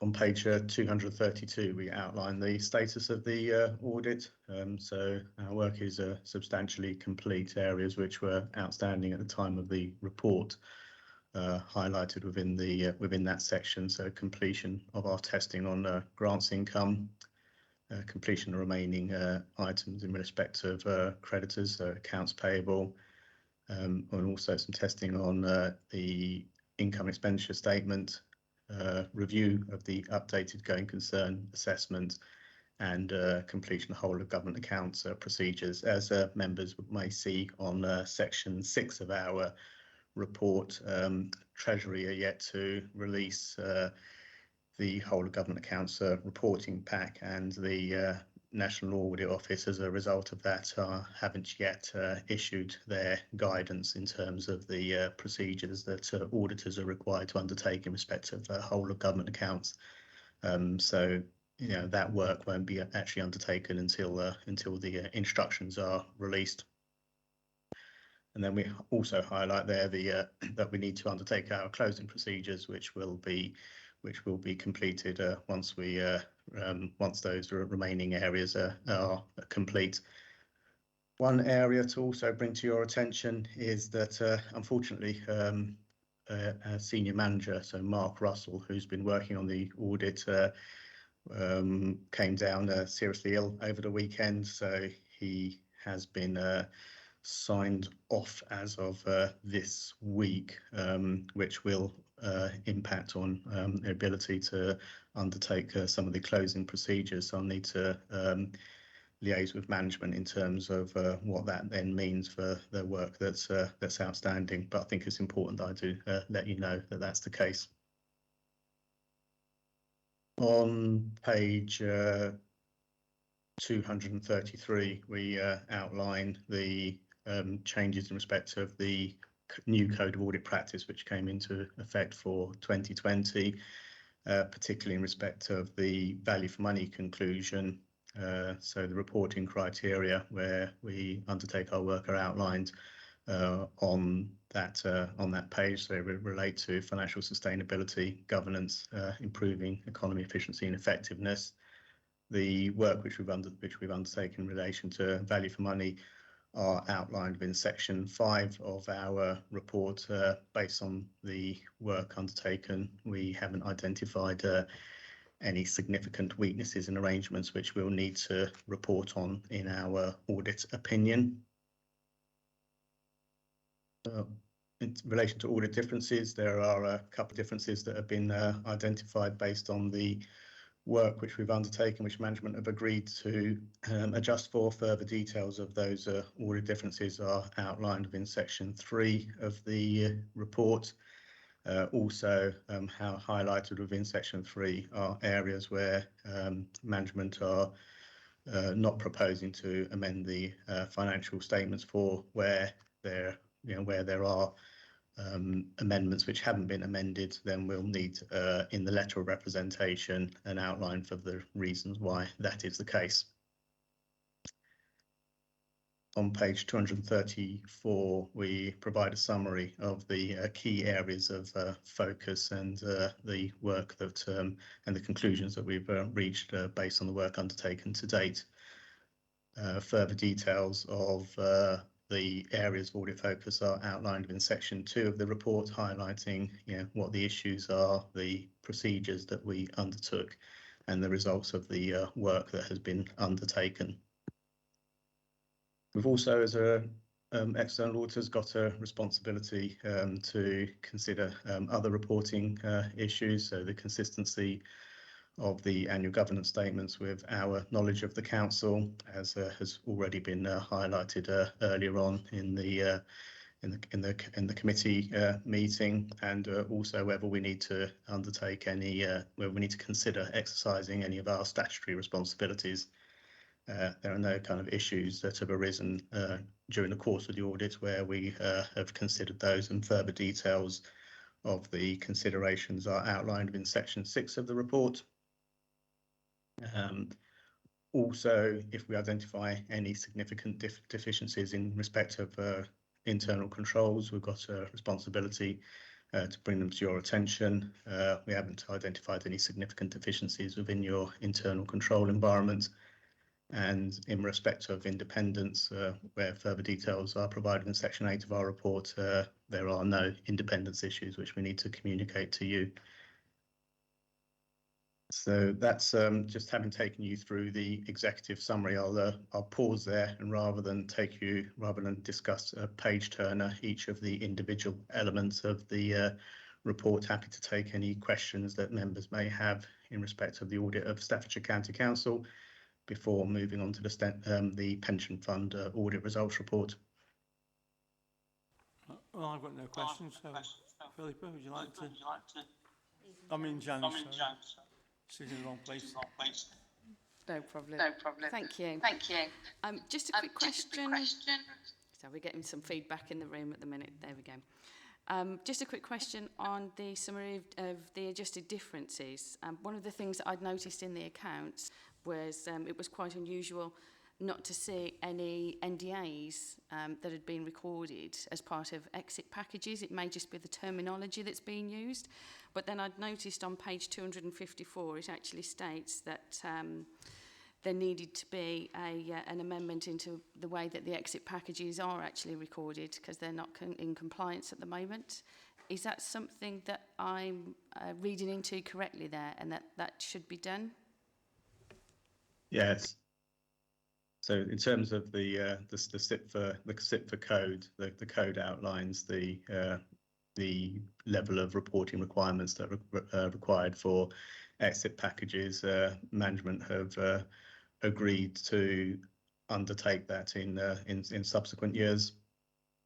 On page 232, we outline the status of the audit. So our work is substantially complete. Areas which were outstanding at the time of the report highlighted within that section. So completion of our testing on grants income, completion of remaining items in respect of creditors, so accounts payable, and also some testing on the income expenditure statement, review of the updated going concern assessment, and completion of whole of government accounts procedures. As members may see on section 6 of our report, Treasury are yet to release the whole of government accounts reporting pack, and the National Audit Office, as a result of that, haven't yet issued their guidance in terms of the procedures that auditors are required to undertake in respect of whole of government accounts. So, you know, that work won't be actually undertaken until the instructions are released. And then we also highlight there the that we need to undertake our closing procedures, which will be completed once those remaining areas are complete. One area to also bring to your attention is that unfortunately a senior manager, so Mark Russell, who's been working on the audit, came down seriously ill over the weekend, so he has been signed off as of this week, which will impact on the ability to undertake some of the closing procedures. So I'll need to liaise with management in terms of what that then means for the work that's outstanding. But I think it's important that I do let you know that that's the case. On page 233, we outline the changes in respect of the new Code of Audit Practice, which came into effect for 2020, particularly in respect of the value for money conclusion. So the reporting criteria where we undertake our work are outlined on that page. They relate to financial sustainability, governance, improving economy efficiency and effectiveness. The work which we've undertaken in relation to value for money are outlined within section 5 of our report. Based on the work undertaken, we haven't identified any significant weaknesses in arrangements which we'll need to report on in our audit opinion. In relation to audit differences, there are a couple of differences that have been identified based on the work which we've undertaken, which management have agreed to adjust for. Further details of those audit differences are outlined within section 3 of the report. Also, how highlighted within section 3 are areas where management are not proposing to amend the financial statements for, where there are amendments which haven't been amended. Then we'll need in the letter of representation an outline for the reasons why that is the case. On page 234, we provide a summary of the key areas of focus and the work that and the conclusions that we've reached based on the work undertaken to date. Further details of the areas of audit focus are outlined in section 2 of the report, highlighting what the issues are, the procedures that we undertook, and the results of the work that has been undertaken. We've also, as external auditors, got a responsibility to consider other reporting issues, so the consistency of the annual governance statements with our knowledge of the council, as has already been highlighted earlier on in the committee meeting, and also whether we need to undertake any, whether we need to consider exercising any of our statutory responsibilities. there are no kind of issues that have arisen during the course of the audit where we have considered those, and further details of the considerations are outlined in section 6 of the report. Also, if we identify any significant deficiencies in respect of internal controls, we've got a responsibility to bring them to your attention. We haven't identified any significant deficiencies within your internal control environment. And in respect of independence, where further details are provided in section 8 of our report, there are no independence issues which we need to communicate to you. So that's just having taken you through the executive summary. I'll pause there, and rather than discuss a page turner each of the individual elements of the report, happy to take any questions that members may have in respect of the audit of Staffordshire County Council before moving on to the pension fund audit results report. Well, I've got no questions, so Philippa, would you like to? I mean, Jan, sorry. She's in the wrong place. No problem. No problem. Thank you. Thank you. Just a quick question. So we're getting some feedback in the room at the minute. There we go. Just a quick question on the summary of the adjusted differences. One of the things that I'd noticed in the accounts was it was quite unusual not to see any NDAs that had been recorded as part of exit packages. It may just be the terminology that's being used. But then I'd noticed on page 254, it actually states that there needed to be an amendment into the way that the exit packages are actually recorded, because they're not in compliance at the moment. Is that something that I'm reading into correctly there, and that should be done? Yes. So in terms of the SIPFA code, the code outlines the level of reporting requirements that are required for exit packages. Management have agreed to undertake that in subsequent years,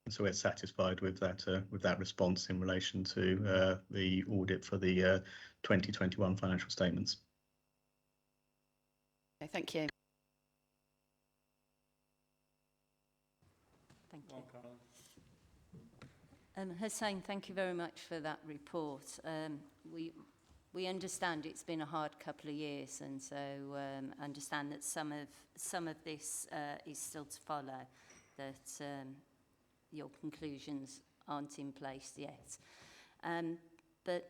and so we're satisfied with that response in relation to the audit for the 2021 financial statements. Okay, thank you. Thank you. Hussain, thank you very much for that report. We understand it's been a hard couple of years, and so understand that some of this is still to follow, that your conclusions aren't in place yet. But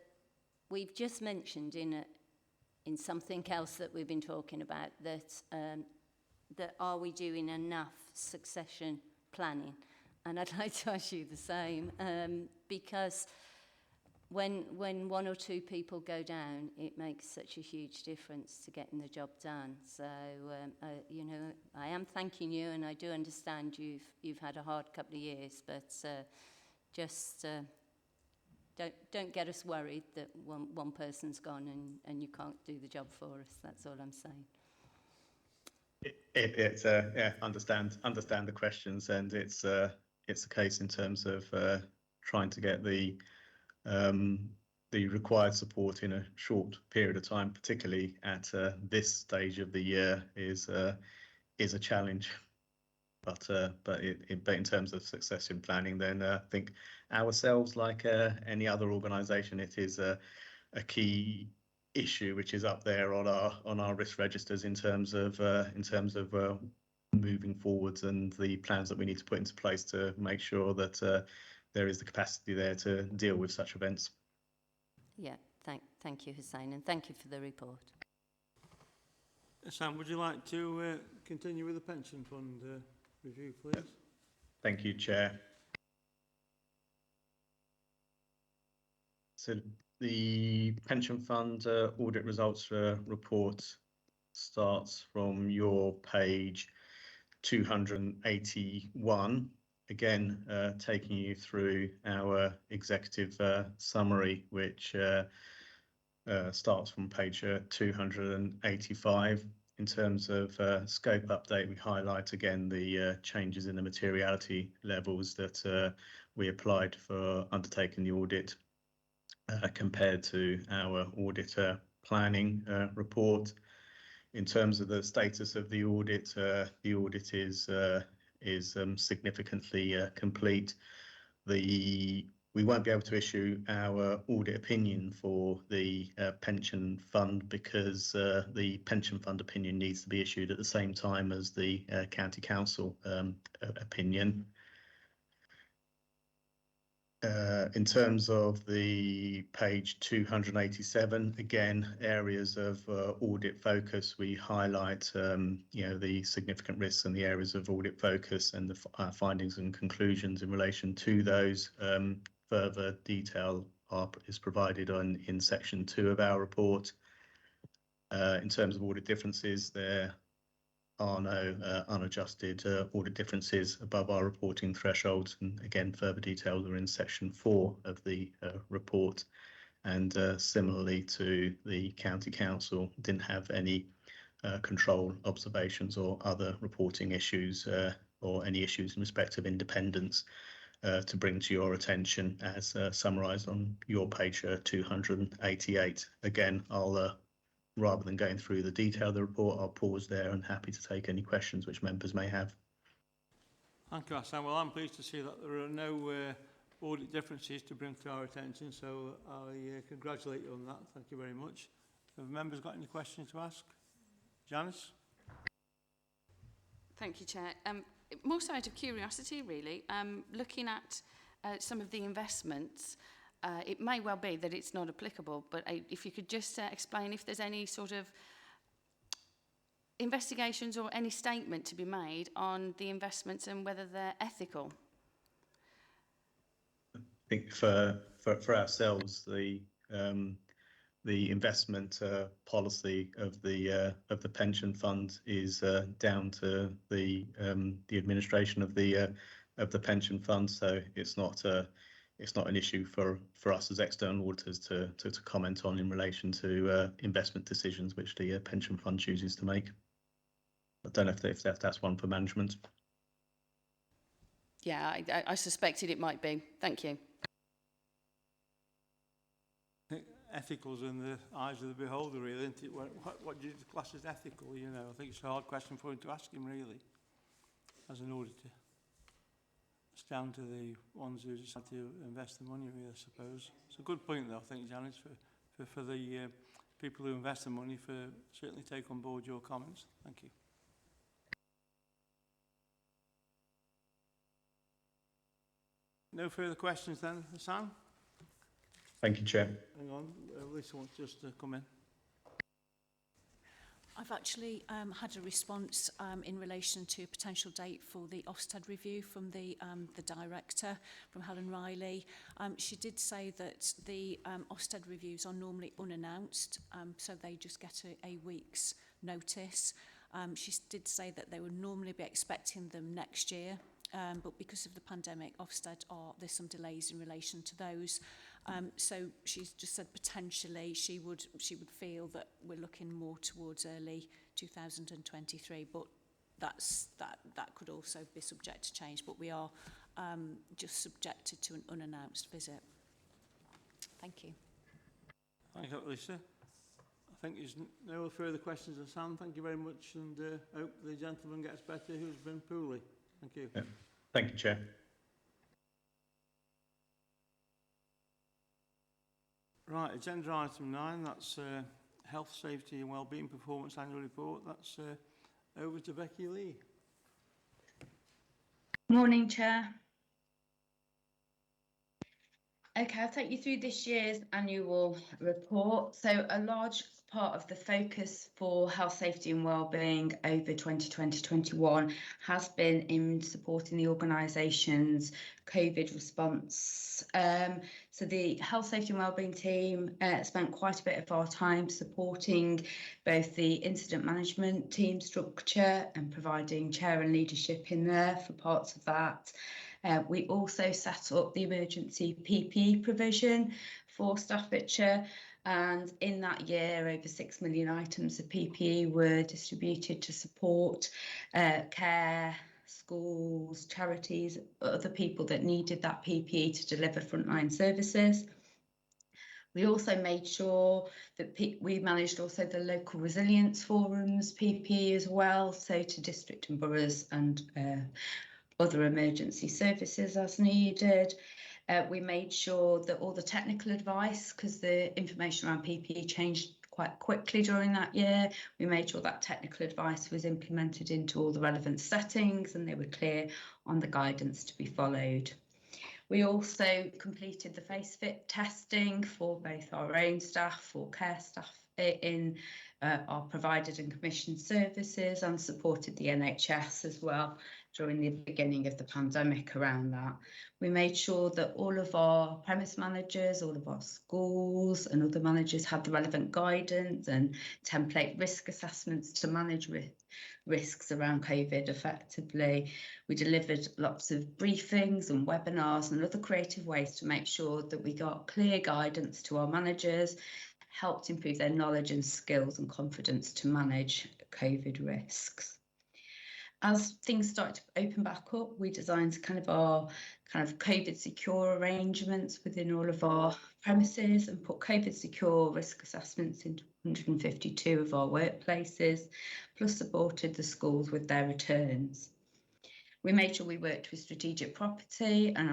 we've just mentioned in something else that we've been talking about that are we doing enough succession planning? And I'd like to ask you the same, because when one or two people go down, it makes such a huge difference to getting the job done. So, you know, I am thanking you, and I do understand you've had a hard couple of years, but just don't get us worried that one person's gone and you can't do the job for us. That's all I'm saying. Yeah, understand the questions, and it's a case in terms of trying to get the required support in a short period of time, particularly at this stage of the year, is a challenge. But in terms of succession planning, then I think ourselves, like any other organisation, it is a key issue which is up there on our risk registers in terms of moving forwards, and the plans that we need to put into place to make sure that there is the capacity there to deal with such events. Yeah, thank you, Hussain, and thank you for the report. Sam, would you like to continue with the pension fund review, please? Thank you, Chair. So the pension fund audit results report starts from your page 281. Again, taking you through our executive summary, which starts from page 285. In terms of scope update, we highlight again the changes in the materiality levels that we applied for undertaking the audit compared to our auditor planning report. In terms of the status of the audit is significantly complete. We won't be able to issue our audit opinion for the pension fund because the pension fund opinion needs to be issued at the same time as the county council opinion. In terms of the page 287, again, areas of audit focus, we highlight the significant risks and the areas of audit focus and the findings and conclusions in relation to those. Further detail is provided in section 2 of our report. In terms of audit differences, there are no unadjusted audit differences above our reporting thresholds, and again further details are in section 4 of the report. And similarly to the county council, didn't have any control observations or other reporting issues or any issues in respect of independence to bring to your attention, as summarised on your page 288. Again, I'll rather than going through the detail of the report, I'll pause there and happy to take any questions which members may have. Thank you, Hassan. Well, I'm pleased to see that there are no audit differences to bring to our attention, so I congratulate you on that. Thank you very much. Have members got any questions to ask? Janice? Thank you, Chair. More so out of curiosity, really, looking at some of the investments, it may well be that it's not applicable, but if you could just explain if there's any sort of investigations or any statement to be made on the investments and whether they're ethical. I think for ourselves, the investment policy of the pension fund is down to the administration of the pension fund, so it's not an issue for us as external auditors to comment on in relation to investment decisions which the pension fund chooses to make. I don't know if that's one for management. Yeah, I suspected it might be. Thank you. Ethical's in the eyes of the beholder, really, isn't it? What do you class as ethical? You know, I think it's a hard question for him to ask him, really, as an auditor. It's down to the ones who decide to invest the money, really, I suppose. It's a good point, though, I think, Janice, for the people who invest the money, for certainly take on board your comments. Thank you. No further questions then, Hassan? Thank you, Chair. Hang on, Lisa wants just to come in. I've actually had a response in relation to a potential date for the Ofsted review from the director, from Helen Riley. She did say that the Ofsted reviews are normally unannounced, so they just get a week's notice. She did say that they would normally be expecting them next year, but because of the pandemic, Ofsted there's some delays in relation to those. So she's just said potentially she would feel that we're looking more towards early 2023, but that could also be subject to change. But we are just subjected to an unannounced visit. Thank you. Thank you, Lisa. I think there's no further questions, Hassan. Thank you very much, and hope the gentleman gets better who's been poorly. Thank you. Yeah. Thank you, Chair. Right, agenda item 9, that's Health, Safety and Wellbeing Performance Annual Report. That's over to Becky Lee. Morning, Chair. Okay, I'll take you through this year's annual report. So a large part of the focus for health, safety and wellbeing over 2020-21 has been in supporting the organisation's COVID response. So the health, safety and wellbeing team spent quite a bit of our time supporting both the incident management team structure and providing chair and leadership in there for parts of that. We also set up the emergency PPE provision for Staffordshire, and in that year over 6 million items of PPE were distributed to support care, schools, charities, other people that needed that PPE to deliver frontline services. We also made sure that we managed also the local resilience forums, PPE as well, so to district and boroughs and other emergency services as needed. We made sure that all the technical advice, because the information around PPE changed quite quickly during that year, we made sure that technical advice was implemented into all the relevant settings and they were clear on the guidance to be followed. We also completed the face fit testing for both our own staff, for care staff in our provided and commissioned services, and supported the NHS as well during the beginning of the pandemic around that. We made sure that all of our premise managers, all of our schools and other managers had the relevant guidance and template risk assessments to manage risks around COVID effectively. We delivered lots of briefings and webinars and other creative ways to make sure that we got clear guidance to our managers, helped improve their knowledge and skills and confidence to manage COVID risks. As things started to open back up, we designed our COVID secure arrangements within all of our premises and put COVID secure risk assessments into 152 of our workplaces, plus supported the schools with their returns. We made sure we worked with Strategic Property and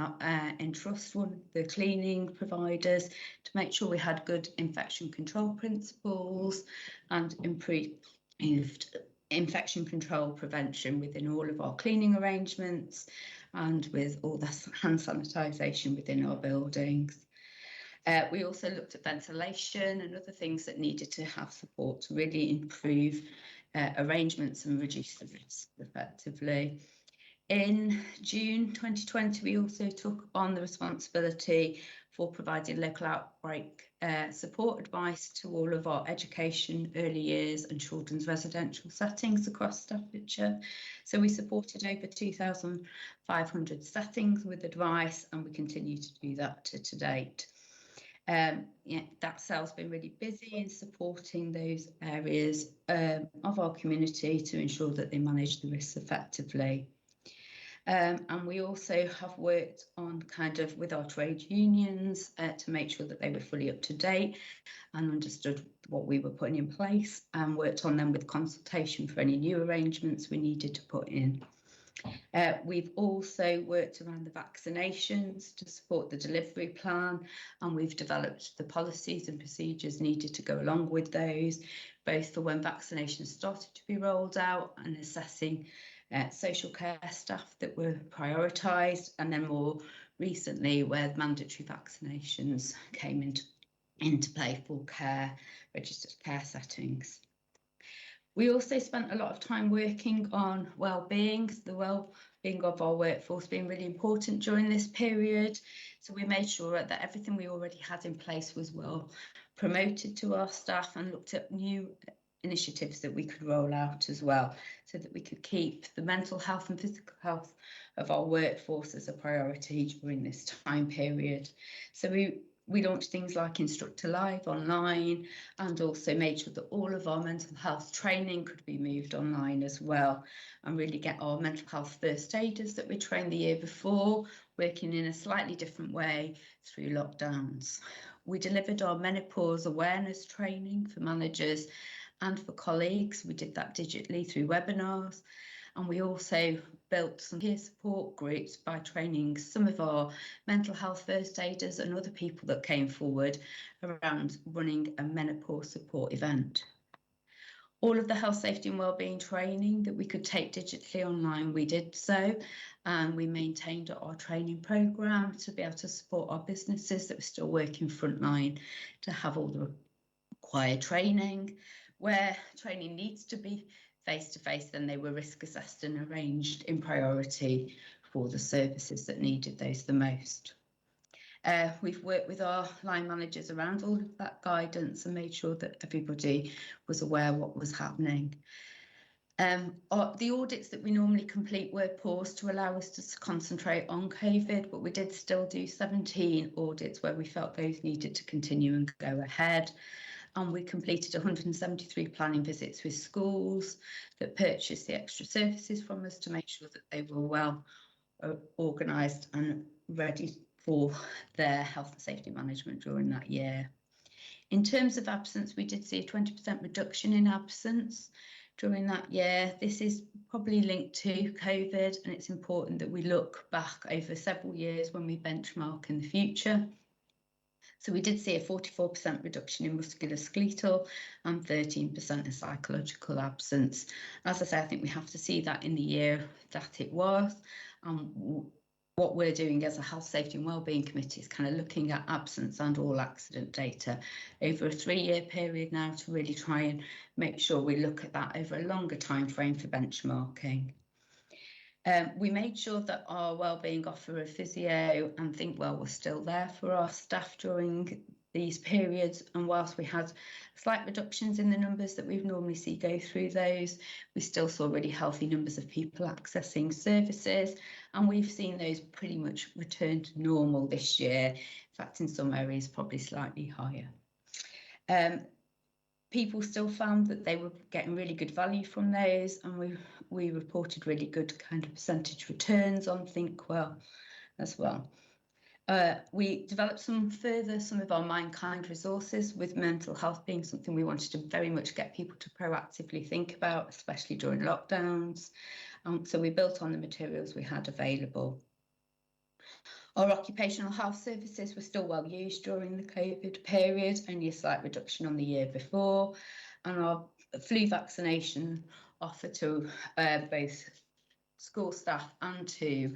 Entrust, one of the cleaning providers, to make sure we had good infection control principles and improved infection control prevention within all of our cleaning arrangements and with all the hand sanitisation within our buildings. We also looked at ventilation and other things that needed to have support to really improve arrangements and reduce the risk effectively. In June 2020, we also took on the responsibility for providing local outbreak support advice to all of our education, early years and children's residential settings across Staffordshire. So we supported over 2,500 settings with advice, and we continue to do that to date. That cell's been really busy in supporting those areas of our community to ensure that they manage the risks effectively. And we also have worked on with our trade unions to make sure that they were fully up to date and understood what we were putting in place, and worked on them with consultation for any new arrangements we needed to put in. We've also worked around the vaccinations to support the delivery plan, and we've developed the policies and procedures needed to go along with those, both for when vaccinations started to be rolled out and assessing social care staff that were prioritised, and then more recently where mandatory vaccinations came into play for registered care settings. We also spent a lot of time working on well-being, the well-being of our workforce being really important during this period. So we made sure that everything we already had in place was well promoted to our staff, and looked at new initiatives that we could roll out as well, so that we could keep the mental health and physical health of our workforce as a priority during this time period. So we launched things like Instructor Live online, and also made sure that all of our mental health training could be moved online as well, and really get our mental health first aiders that we trained the year before working in a slightly different way through lockdowns. We delivered our menopause awareness training for managers and for colleagues. We did that digitally through webinars, and we also built some peer support groups by training some of our mental health first aiders and other people that came forward around running a menopause support event. All of the health, safety and wellbeing training that we could take digitally online, we did so, and we maintained our training programme to be able to support our businesses that were still working frontline to have all the required training. Where training needs to be face-to-face, then they were risk assessed and arranged in priority for the services that needed those the most. We've worked with our line managers around all of that guidance and made sure that everybody was aware what was happening. The audits that we normally complete were paused to allow us to concentrate on COVID, but we did still do 17 audits where we felt those needed to continue and go ahead. And we completed 173 planning visits with schools that purchased the extra services from us to make sure that they were well organised and ready for their health and safety management during that year. In terms of absence, we did see a 20% reduction in absence during that year. This is probably linked to COVID, and it's important that we look back over several years when we benchmark in the future. So we did see a 44% reduction in musculoskeletal and 13% in psychological absence. As I say, I think we have to see that in the year that it was. What we're doing as a Health, Safety and Wellbeing Committee is kind of looking at absence and all accident data over a 3-year period now to really try and make sure we look at that over a longer time frame for benchmarking. We made sure that our wellbeing offer of physio and Think Well was still there for our staff during these periods, and whilst we had slight reductions in the numbers that we normally see go through those, we still saw really healthy numbers of people accessing services, and we've seen those pretty much return to normal this year. In fact, in some areas probably slightly higher. People still found that they were getting really good value from those, and we reported really good kind of percentage returns on Think Well as well. We developed some of our Mindkind resources, with mental health being something we wanted to very much get people to proactively think about, especially during lockdowns. So we built on the materials we had available. Our occupational health services were still well used during the COVID period, only a slight reduction on the year before. And our flu vaccination offer to both school staff and to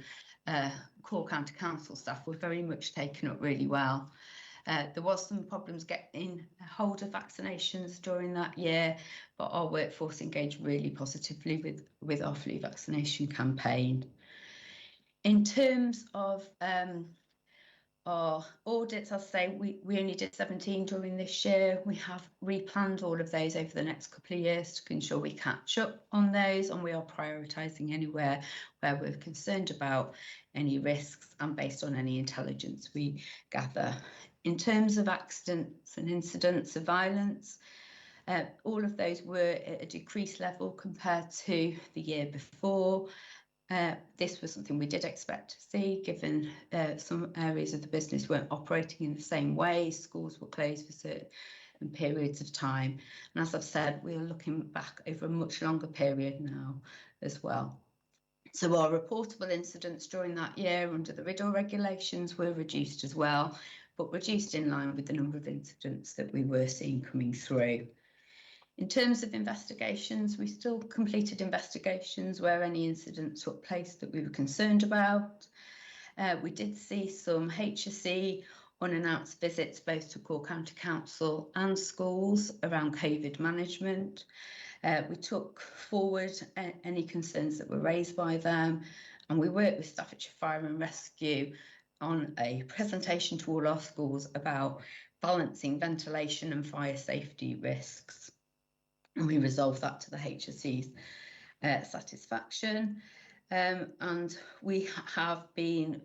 core county council staff were very much taken up really well. There was some problems getting hold of vaccinations during that year, but our workforce engaged really positively with our flu vaccination campaign. In terms of our audits, I'll say we only did 17 during this year. We have replanned all of those over the next couple of years to ensure we catch up on those, and we are prioritising anywhere where we're concerned about any risks and based on any intelligence we gather. In terms of accidents and incidents of violence, all of those were at a decreased level compared to the year before. This was something we did expect to see, given some areas of the business weren't operating in the same way. Schools were closed for certain periods of time. And as I've said, we are looking back over a much longer period now as well. So our reportable incidents during that year under the RIDDOR regulations were reduced as well, but reduced in line with the number of incidents that we were seeing coming through. In terms of investigations, we still completed investigations where any incidents took place that we were concerned about. We did see some HSE unannounced visits both to core county council and schools around COVID management. We took forward any concerns that were raised by them, and we worked with Staffordshire Fire and Rescue on a presentation to all our schools about balancing ventilation and fire safety risks. And we resolved that to the HSE's satisfaction. And we have been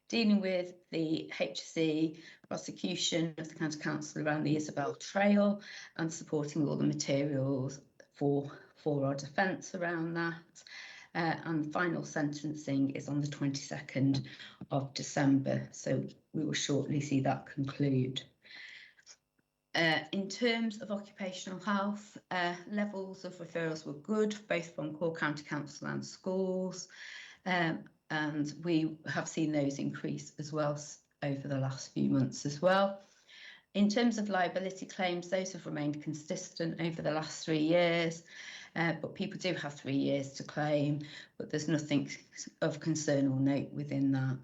dealing with the HSE prosecution of the County Council around the Isabel Trail and supporting all the materials for our defence around that. And final sentencing is on the 22nd of December, so we will shortly see that conclude. In terms of occupational health, levels of referrals were good, both from core county council and schools, and we have seen those increase as well over the last few months as well. In terms of liability claims, those have remained consistent over the last 3 years, but people do have 3 years to claim, but there's nothing of concern or note within that.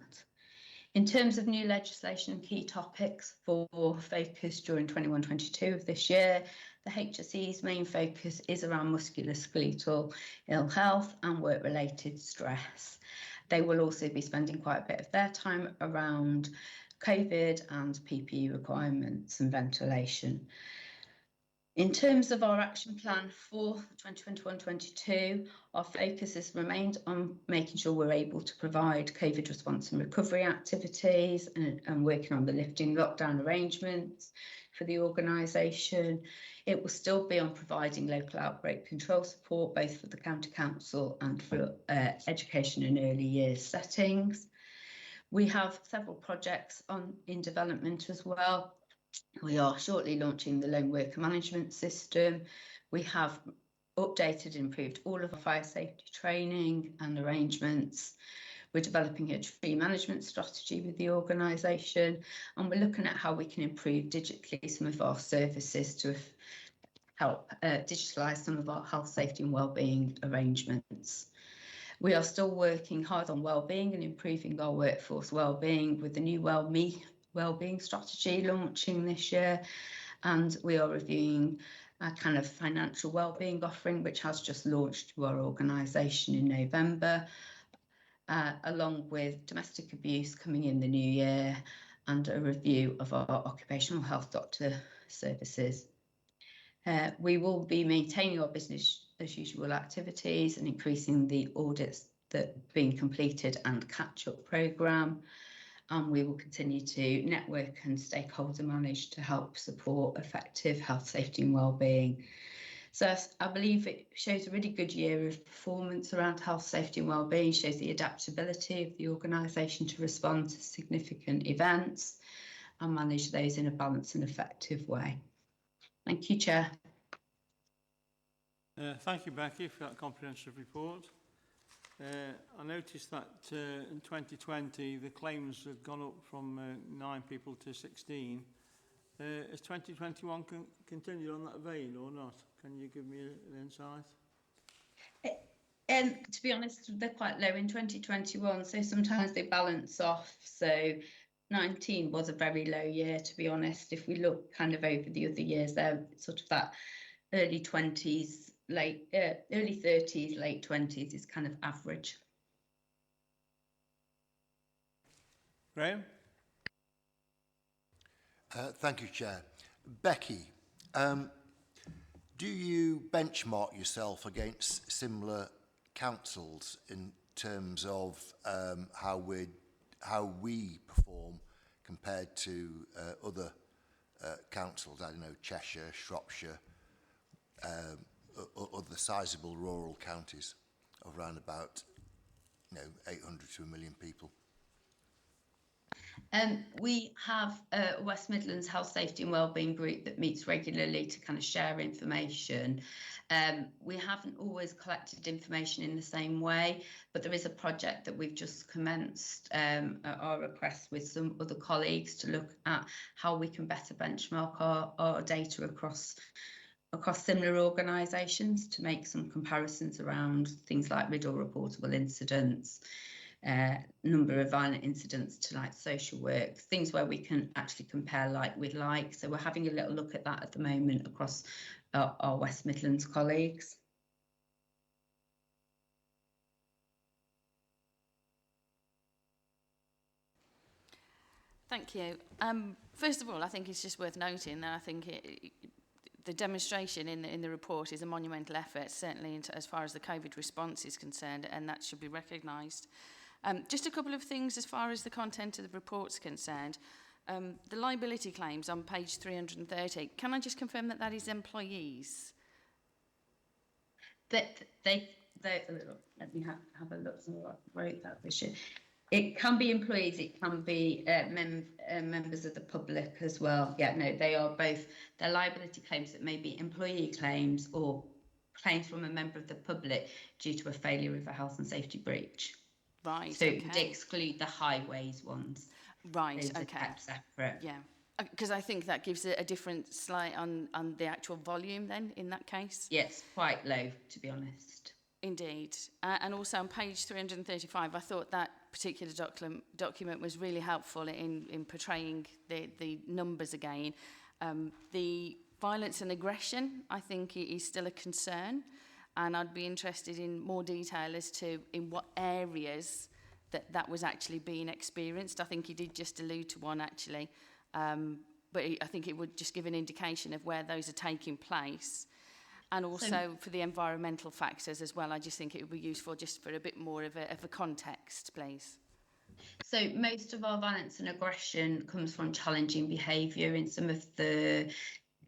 In terms of new legislation and key topics for focus during 21-22 of this year, the HSE's main focus is around musculoskeletal ill health and work-related stress. They will also be spending quite a bit of their time around COVID and PPE requirements and ventilation. In terms of our action plan for 2021-22, our focus has remained on making sure we're able to provide COVID response and recovery activities and working on the lifting lockdown arrangements for the organisation. It will still be on providing local outbreak control support, both for the County Council and for education and early years settings. We have several projects in development as well. We are shortly launching the lone worker management system. We have updated and improved all of our fire safety training and arrangements. We're developing a tree management strategy with the organisation, and we're looking at how we can improve digitally some of our services to help digitalise some of our health, safety and wellbeing arrangements. We are still working hard on wellbeing and improving our workforce wellbeing with the new wellbeing strategy launching this year, and we are reviewing a kind of financial wellbeing offering which has just launched to our organisation in November, along with domestic abuse coming in the new year and a review of our occupational health doctor services. We will be maintaining our business as usual activities and increasing the audits that are being completed and catch-up programme. And we will continue to network and stakeholder manage to help support effective health, safety and wellbeing. So I believe it shows a really good year of performance around health, safety and wellbeing, shows the adaptability of the organisation to respond to significant events and manage those in a balanced and effective way. Thank you, Chair. Thank you, Becky, for that comprehensive report. I noticed that in 2020 the claims had gone up from 9 people to 16. Has 2021 continued on that vein or not? Can you give me an insight? To be honest, they're quite low in 2021, so sometimes they balance off. So 19 was a very low year, to be honest. If we look kind of over the other years, they're sort of that early 20s, early 30s, late 20s is kind of average. Graham? Thank you, Chair. Becky, do you benchmark yourself against similar councils in terms of how we perform compared to other councils? I don't know, Cheshire, Shropshire, other sizable rural counties of around about 800 to 1 million people. We have a West Midlands Health, Safety and Wellbeing group that meets regularly to kind of share information. We haven't always collected information in the same way, but there is a project that we've just commenced at our request with some other colleagues to look at how we can better benchmark our data across similar organisations to make some comparisons around things like RIDDOR reportable incidents, number of violent incidents to like social work, things where we can actually compare like with like. So we're having a little look at that at the moment across our West Midlands colleagues. Thank you. First of all, I think it's just worth noting that I think the demonstration in the report is a monumental effort, certainly as far as the COVID response is concerned, and that should be recognised. Just a couple of things as far as the content of the report's concerned. The liability claims on page 330, can I just confirm that that is employees? Let me have a look at what I wrote that this year. It can be employees, it can be members of the public as well. Yeah, no, they are both. They're liability claims that may be employee claims or claims from a member of the public due to a failure of a health and safety breach. Right, so okay. It would exclude the highways ones. Right, those okay. Are kept separate. Yeah, because I think that gives a different slight on the actual volume then in that case. Yes, quite low, to be honest. Indeed. And also on page 335, I thought that particular document was really helpful in portraying the numbers again. The violence and aggression, I think, is still a concern. And I'd be interested in more detail as to in what areas that was actually being experienced. I think he did just allude to one actually, but I think it would just give an indication of where those are taking place. And also for the environmental factors as well, I just think it would be useful just for a bit more of a context, please. So most of our violence and aggression comes from challenging behaviour in some of the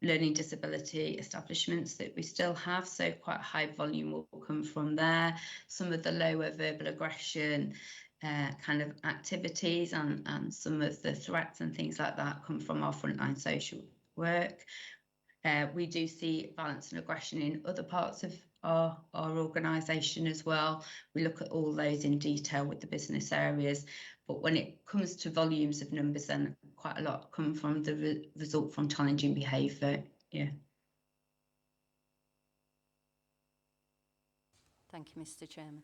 learning disability establishments that we still have, so quite a high volume will come from there. Some of the lower verbal aggression kind of activities and some of the threats and things like that come from our frontline social work. We do see violence and aggression in other parts of our organisation as well. We look at all those in detail with the business areas, but when it comes to volumes of numbers, then quite a lot come from the result from challenging behaviour. Yeah. Thank you, Mr. Chairman.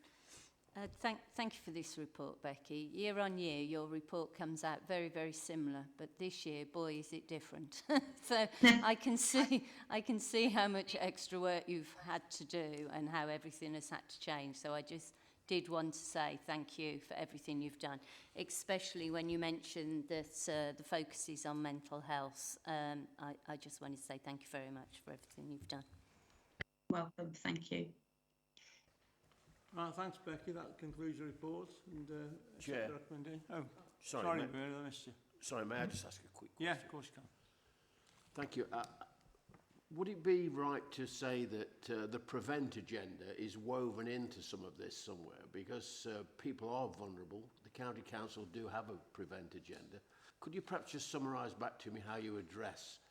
Thank you for this report, Becky. Year on year, your report comes out very, very similar, but this year, boy, is it different. So I can see how much extra work you've had to do and how everything has had to change. So I just did want to say thank you for everything you've done, especially when you mentioned that the focus is on mental health. I just wanted to say thank you very much for everything you've done. Welcome, thank you. Thanks, Becky. That concludes the report. And Chair. Recommendation. Oh, sorry, sorry, Mary, I missed you. Sorry, may I just ask a quick question? Yeah, of course you can. Thank you. Would it be right to say that the prevent agenda is woven into some of this somewhere? Because people are vulnerable. The County Council do have a prevent agenda. Could you perhaps just summarise back to me how you address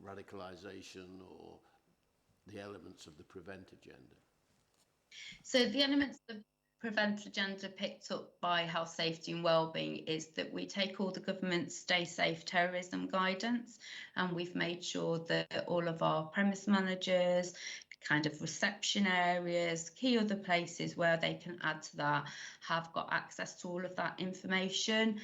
radicalisation or the elements of the prevent agenda? So the elements of the prevent agenda picked up by health, safety and wellbeing is that we take all the government's Stay Safe terrorism guidance, and we've made sure that all of our premise managers, kind of reception areas, key other places where they can add to that, have got access to all of that information.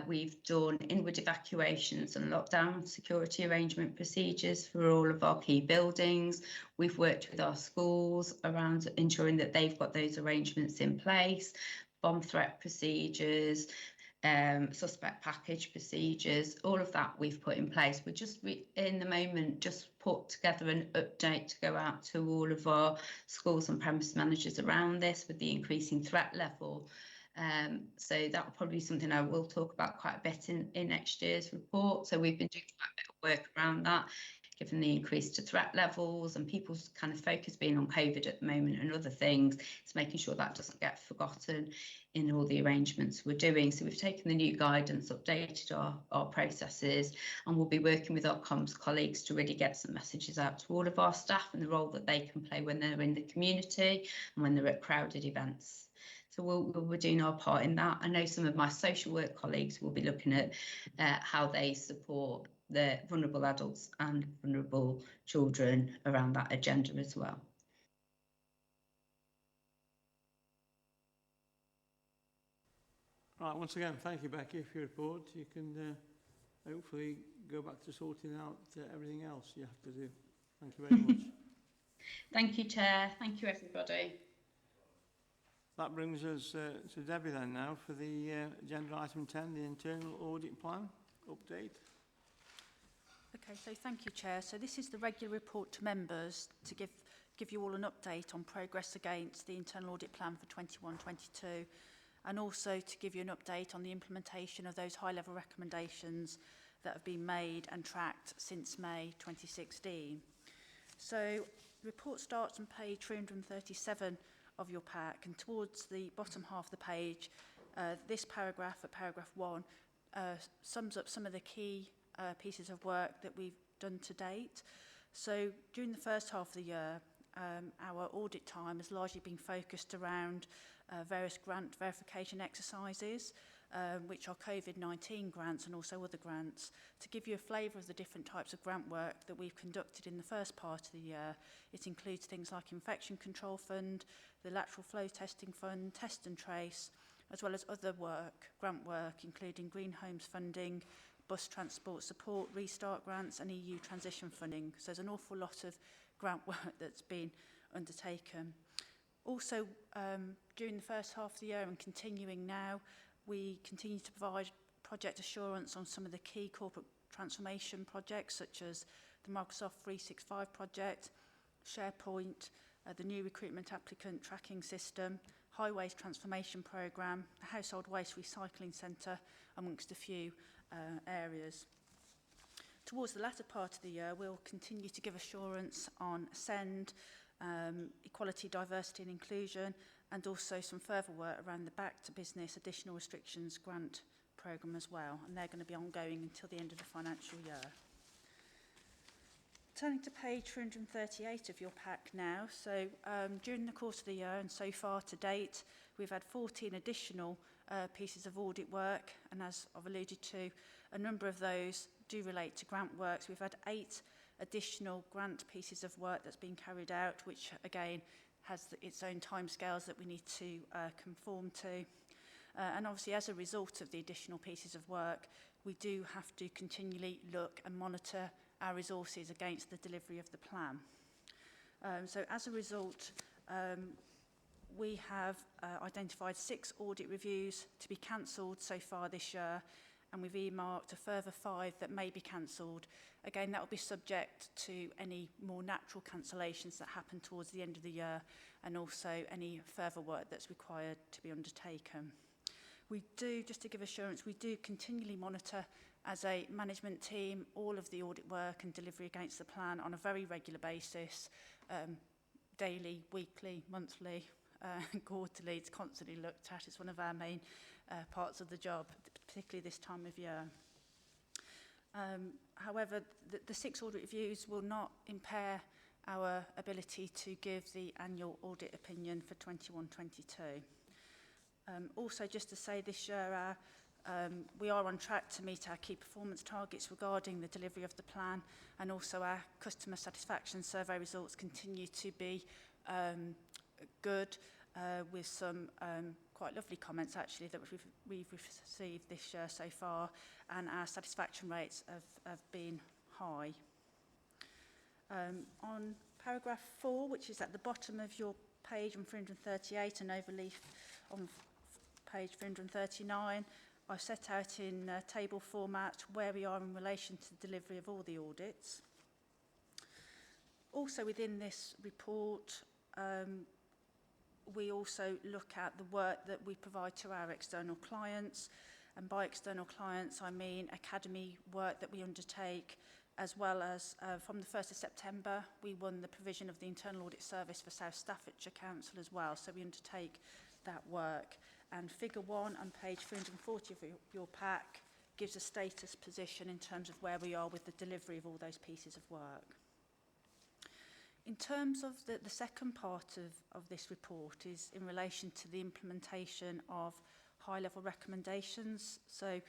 We've done inward evacuations and lockdown security arrangement procedures for all of our key buildings. We've worked with our schools around ensuring that they've got those arrangements in place, bomb threat procedures, suspect package procedures, all of that we've put in place. We're just in the moment just put together an update to go out to all of our schools and premise managers around this with the increasing threat level. So that will probably be something I will talk about quite a bit in next year's report. So we've been doing quite a bit of work around that, given the increase to threat levels and people's kind of focus being on COVID at the moment and other things. It's making sure that doesn't get forgotten in all the arrangements we're doing. So we've taken the new guidance, updated our processes, and we'll be working with our comms colleagues to really get some messages out to all of our staff and the role that they can play when they're in the community and when they're at crowded events. So we're doing our part in that. I know some of my social work colleagues will be looking at how they support the vulnerable adults and vulnerable children around that agenda as well. Right, once again, thank you, Becky, for your report. You can hopefully go back to sorting out everything else you have to do. Thank you very much. Thank you, Chair. Thank you, everybody. That brings us to Debbie then now for the agenda item 10, the internal audit plan update. Okay, so thank you, Chair. So this is the regular report to members to give you all an update on progress against the internal audit plan for 21-22, and also to give you an update on the implementation of those high-level recommendations that have been made and tracked since May 2016. So the report starts on page 337 of your pack, and towards the bottom half of the page, this paragraph at paragraph 1 sums up some of the key pieces of work that we've done to date. So during the first half of the year, our audit time has largely been focused around various grant verification exercises, which are COVID-19 grants and also other grants. To give you a flavour of the different types of grant work that we've conducted in the first part of the year, it includes things like Infection Control Fund, the Lateral Flow Testing Fund, Test and Trace, as well as other work, grant work, including Green Homes funding, bus transport support, restart grants and EU transition funding. So there's an awful lot of grant work that's been undertaken. Also, during the first half of the year and continuing now, we continue to provide project assurance on some of the key corporate transformation projects, such as the Microsoft 365 project, SharePoint, the new recruitment applicant tracking system, Highways Transformation Programme, the Household Waste Recycling Centre, amongst a few areas. Towards the latter part of the year, we'll continue to give assurance on SEND, equality, diversity and inclusion, and also some further work around the Back to Business Additional Restrictions Grant programme as well, and they're going to be ongoing until the end of the financial year. Turning to page 338 of your pack now, so during the course of the year and so far to date, we've had 14 additional pieces of audit work, and as I've alluded to, a number of those do relate to grant works. We've had 8 additional grant pieces of work that's been carried out, which again has its own timescales that we need to conform to. And obviously, as a result of the additional pieces of work, we do have to continually look and monitor our resources against the delivery of the plan. So as a result, we have identified 6 audit reviews to be cancelled so far this year, and we've earmarked a further 5 that may be cancelled. Again, that will be subject to any more natural cancellations that happen towards the end of the year, and also any further work that's required to be undertaken. We do, just to give assurance, we do continually monitor as a management team all of the audit work and delivery against the plan on a very regular basis, daily, weekly, monthly, quarterly. It's constantly looked at. It's one of our main parts of the job, particularly this time of year. However, the 6 audit reviews will not impair our ability to give the annual audit opinion for 21-22. Also, just to say this year, we are on track to meet our key performance targets regarding the delivery of the plan, and also our customer satisfaction survey results continue to be good, with some quite lovely comments actually that we've received this year so far, and our satisfaction rates have been high. On paragraph 4, which is at the bottom of your page on 338 and overleaf on page 339, I've set out in table format where we are in relation to the delivery of all the audits. Also within this report, we also look at the work that we provide to our external clients, and by external clients I mean academy work that we undertake, as well as from the 1st of September we won the provision of the Internal Audit Service for South Staffordshire Council as well, so we undertake that work. And figure 1 on page 340 of your pack gives a status position in terms of where we are with the delivery of all those pieces of work. In terms of the second part of this report is in relation to the implementation of high-level recommendations. So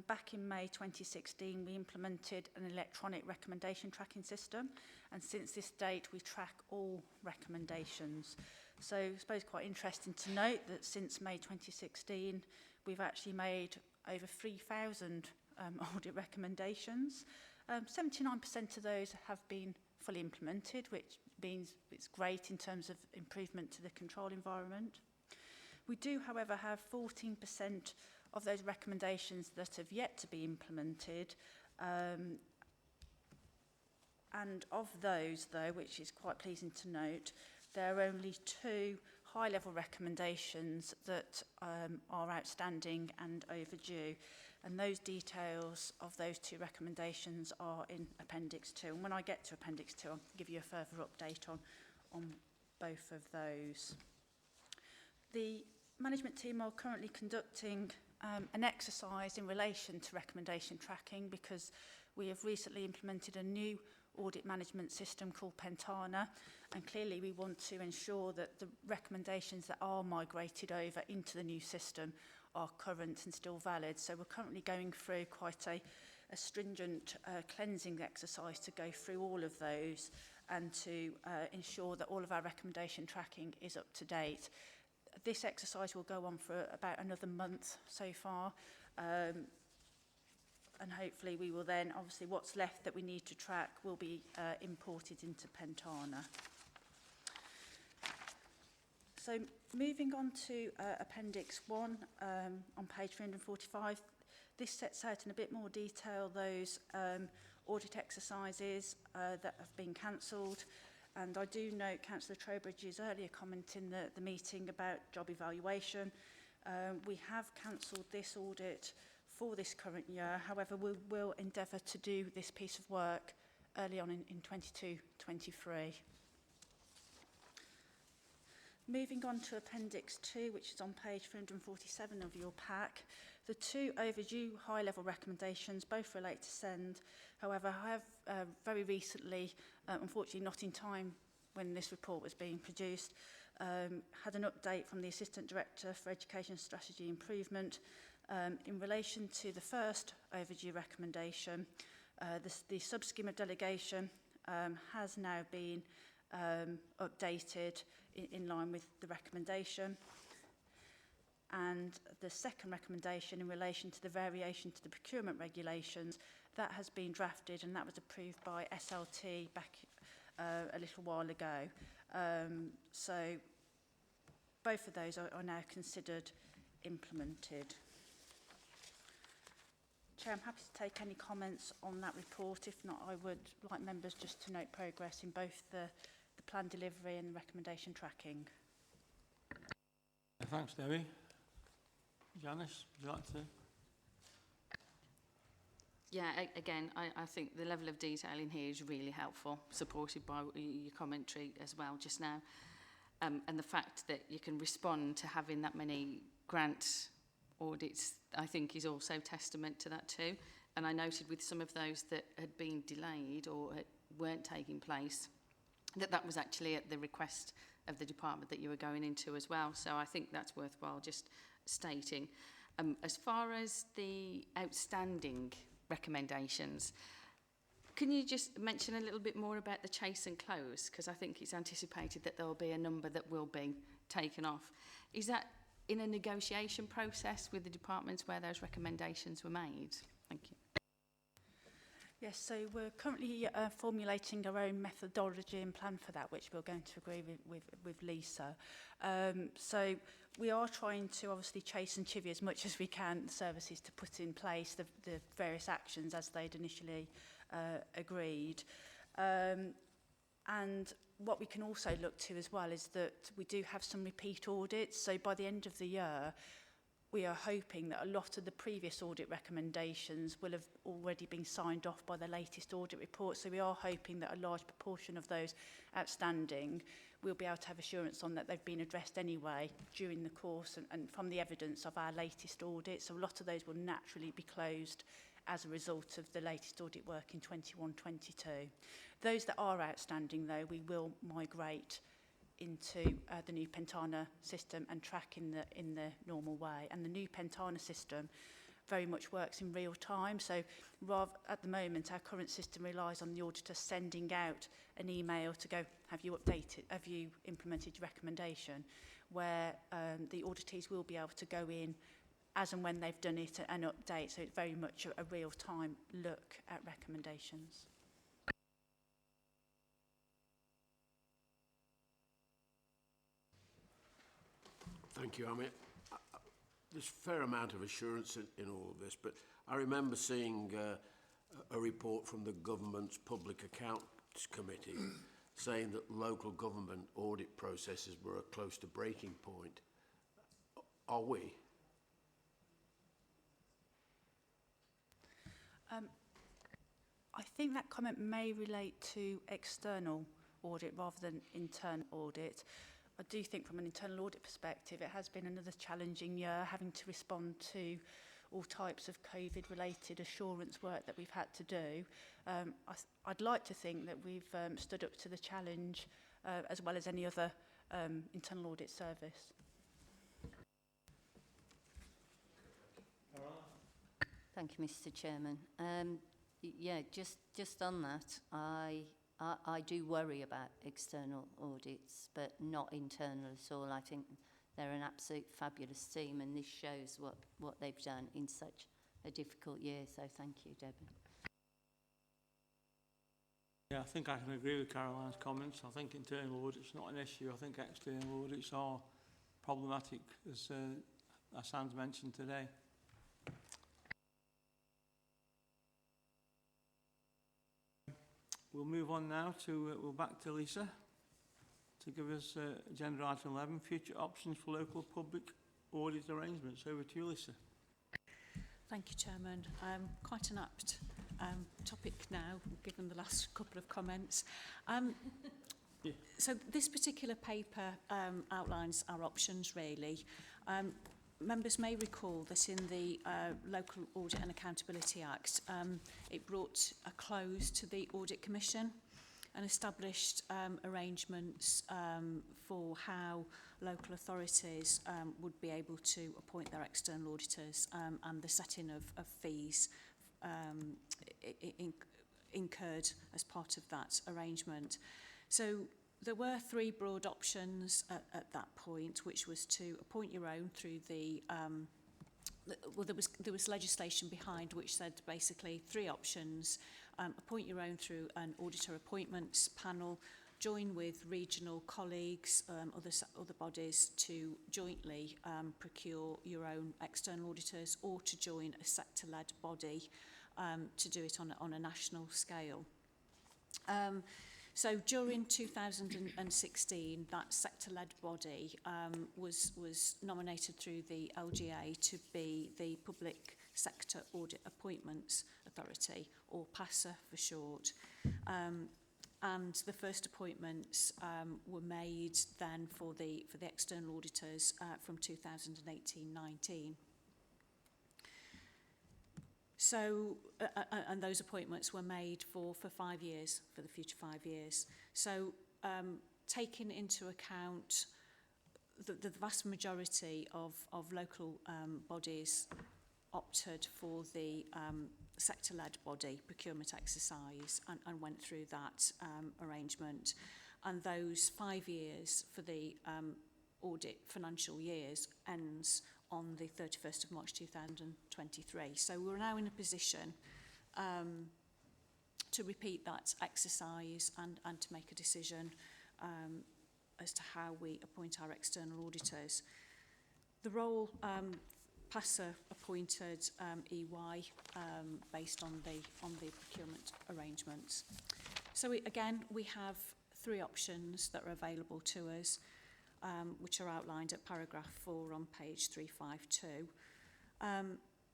back in May 2016, we implemented an electronic recommendation tracking system, and since this date, we track all recommendations. So I suppose quite interesting to note that since May 2016, we've actually made over 3,000 audit recommendations. 79% of those have been fully implemented, which means it's great in terms of improvement to the control environment. We do, however, have 14% of those recommendations that have yet to be implemented. And of those, though, which is quite pleasing to note, there are only 2 high-level recommendations that are outstanding and overdue. And those details of those 2 recommendations are in Appendix 2. And when I get to Appendix 2, I'll give you a further update on both of those. The management team are currently conducting an exercise in relation to recommendation tracking, because we have recently implemented a new audit management system called Pentana, and clearly we want to ensure that the recommendations that are migrated over into the new system are current and still valid. So we're currently going through quite a stringent cleansing exercise to go through all of those and to ensure that all of our recommendation tracking is up to date. This exercise will go on for about another month so far, and hopefully we will then, obviously what's left that we need to track will be imported into Pentana. So moving on to Appendix 1 on page 345, this sets out in a bit more detail those audit exercises that have been cancelled. And I do note Councillor Trowbridge's earlier comment in the meeting about job evaluation. We have cancelled this audit for this current year. However, we will endeavour to do this piece of work early on in 22-23. Moving on to Appendix 2, which is on page 347 of your pack. The two overdue high-level recommendations both relate to SEND. However, I have very recently, unfortunately not in time when this report was being produced, had an update from the Assistant Director for Education Strategy Improvement in relation to the first overdue recommendation. The sub-scheme of delegation has now been updated in line with the recommendation. And the second recommendation in relation to the variation to the procurement regulations, that has been drafted and that was approved by SLT back a little while ago. So both of those are now considered implemented. Chair, I'm happy to take any comments on that report. If not, I would like members just to note progress in both the plan delivery and the recommendation tracking. Thanks, Debbie. Janice, would you like to? Yeah, again, I think the level of detail in here is really helpful, supported by your commentary as well just now. And the fact that you can respond to having that many grant audits, I think, is also testament to that too. And I noted with some of those that had been delayed or weren't taking place, that was actually at the request of the department that you were going into as well. So I think that's worthwhile just stating. As far as the outstanding recommendations, can you just mention a little bit more about the chase and close? Because I think it's anticipated that there will be a number that will be taken off. Is that in a negotiation process with the departments where those recommendations were made? Thank you. Yes, so we're currently formulating our own methodology and plan for that, which we're going to agree with Lisa. So we are trying to obviously chase and chivvy as much as we can the services to put in place the various actions as they'd initially agreed. And what we can also look to as well is that we do have some repeat audits. So by the end of the year, we are hoping that a lot of the previous audit recommendations will have already been signed off by the latest audit report. So we are hoping that a large proportion of those outstanding we'll be able to have assurance on that they've been addressed anyway during the course and from the evidence of our latest audit. So a lot of those will naturally be closed as a result of the latest audit work in 21-22. Those that are outstanding, though, we will migrate into the new Pentana system and track in the normal way. And the new Pentana system very much works in real time. So rather, at the moment, our current system relies on the auditor sending out an email to go, have you implemented your recommendation? Where the auditees will be able to go in as and when they've done it and update. So it's very much a real-time look at recommendations. Thank you. I mean, there's a fair amount of assurance in all of this, but I remember seeing a report from the government's Public Accounts Committee saying that local government audit processes were close to breaking point. Are we? I think that comment may relate to external audit rather than internal audit. I do think from an internal audit perspective, it has been another challenging year, having to respond to all types of COVID-related assurance work that we've had to do. I'd like to think that we've stood up to the challenge as well as any other internal audit service. Thank you, Mr. Chairman. Yeah, just on that, I do worry about external audits, but not internal at all. I think they're an absolute fabulous team, and this shows what they've done in such a difficult year. So thank you, Debbie. Yeah, I think I can agree with Caroline's comments. I think internal audit's not an issue. I think external audits are problematic, as Sam's mentioned today. We'll move on now to, we're back to Lisa to give us agenda item 11, future options for local public audit arrangements. Over to you, Lisa. Thank you, Chairman. Quite an apt topic now, given the last couple of comments. Yeah. So this particular paper outlines our options really. Members may recall that in the Local Audit and Accountability Act, it brought a close to the Audit Commission and established arrangements for how local authorities would be able to appoint their external auditors and the setting of fees incurred as part of that arrangement. So there were three broad options at that point, which was to appoint your own through the well, there was legislation behind which said basically three options: appoint your own through an auditor appointments panel, join with regional colleagues, other bodies to jointly procure your own external auditors, or to join a sector-led body to do it on a national scale. So during 2016, that sector-led body was nominated through the LGA to be the Public Sector Audit Appointments Authority, or PASA for short. And the first appointments were made then for the external auditors from 2018-19. So, and those appointments were made for 5 years, for the future 5 years. So, taking into account the vast majority of local bodies opted for the sector-led body procurement exercise and went through that arrangement. And those 5 years for the audit financial years ends on the 31st of March 2023. So we're now in a position to repeat that exercise and to make a decision as to how we appoint our external auditors. The role PASA appointed EY based on the procurement arrangements. So again, we have three options that are available to us, which are outlined at paragraph 4 on page 352.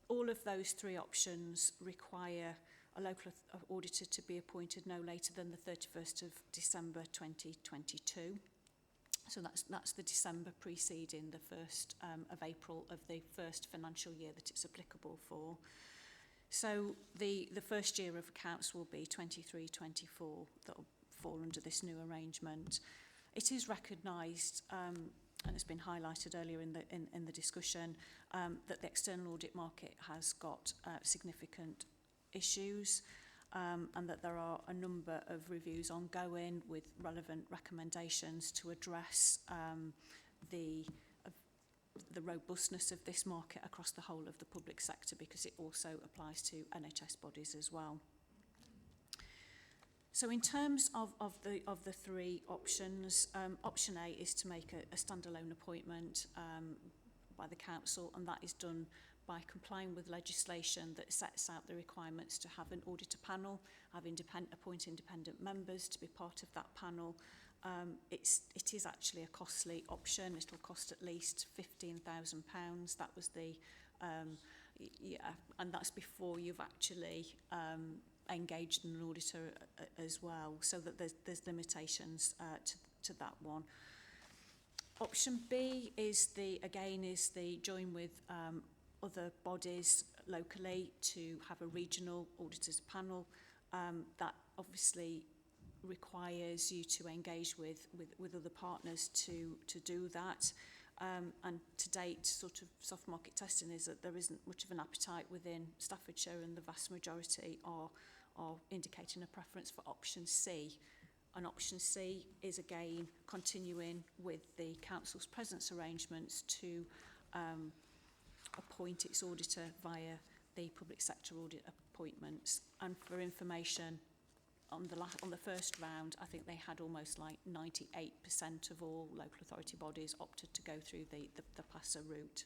All of those three options require a local auditor to be appointed no later than the 31st of December 2022. So that's the December preceding the 1st of April of the first financial year that it's applicable for. So the first year of accounts will be 23-24 that will fall under this new arrangement. It is recognised, and it's been highlighted earlier in the discussion, that the external audit market has got significant issues, and that there are a number of reviews ongoing with relevant recommendations to address the robustness of this market across the whole of the public sector, because it also applies to NHS bodies as well. So in terms of the three options, option A is to make a standalone appointment by the council, and that is done by complying with legislation that sets out the requirements to have an auditor panel, have appoint independent members to be part of that panel. It is actually a costly option. It will cost at least £15,000. That was the and that's before you've actually engaged an auditor as well, so that there's limitations to that one. Option B is the join with other bodies locally to have a regional auditors panel. That obviously requires you to engage with other partners to do that. And to date, sort of soft market testing is that there isn't much of an appetite within Staffordshire, and the vast majority are indicating a preference for option C. And option C is again continuing with the council's presence arrangements to appoint its auditor via the public sector audit appointments. And for information, on the first round, I think they had almost like 98% of all local authority bodies opted to go through the PASA route.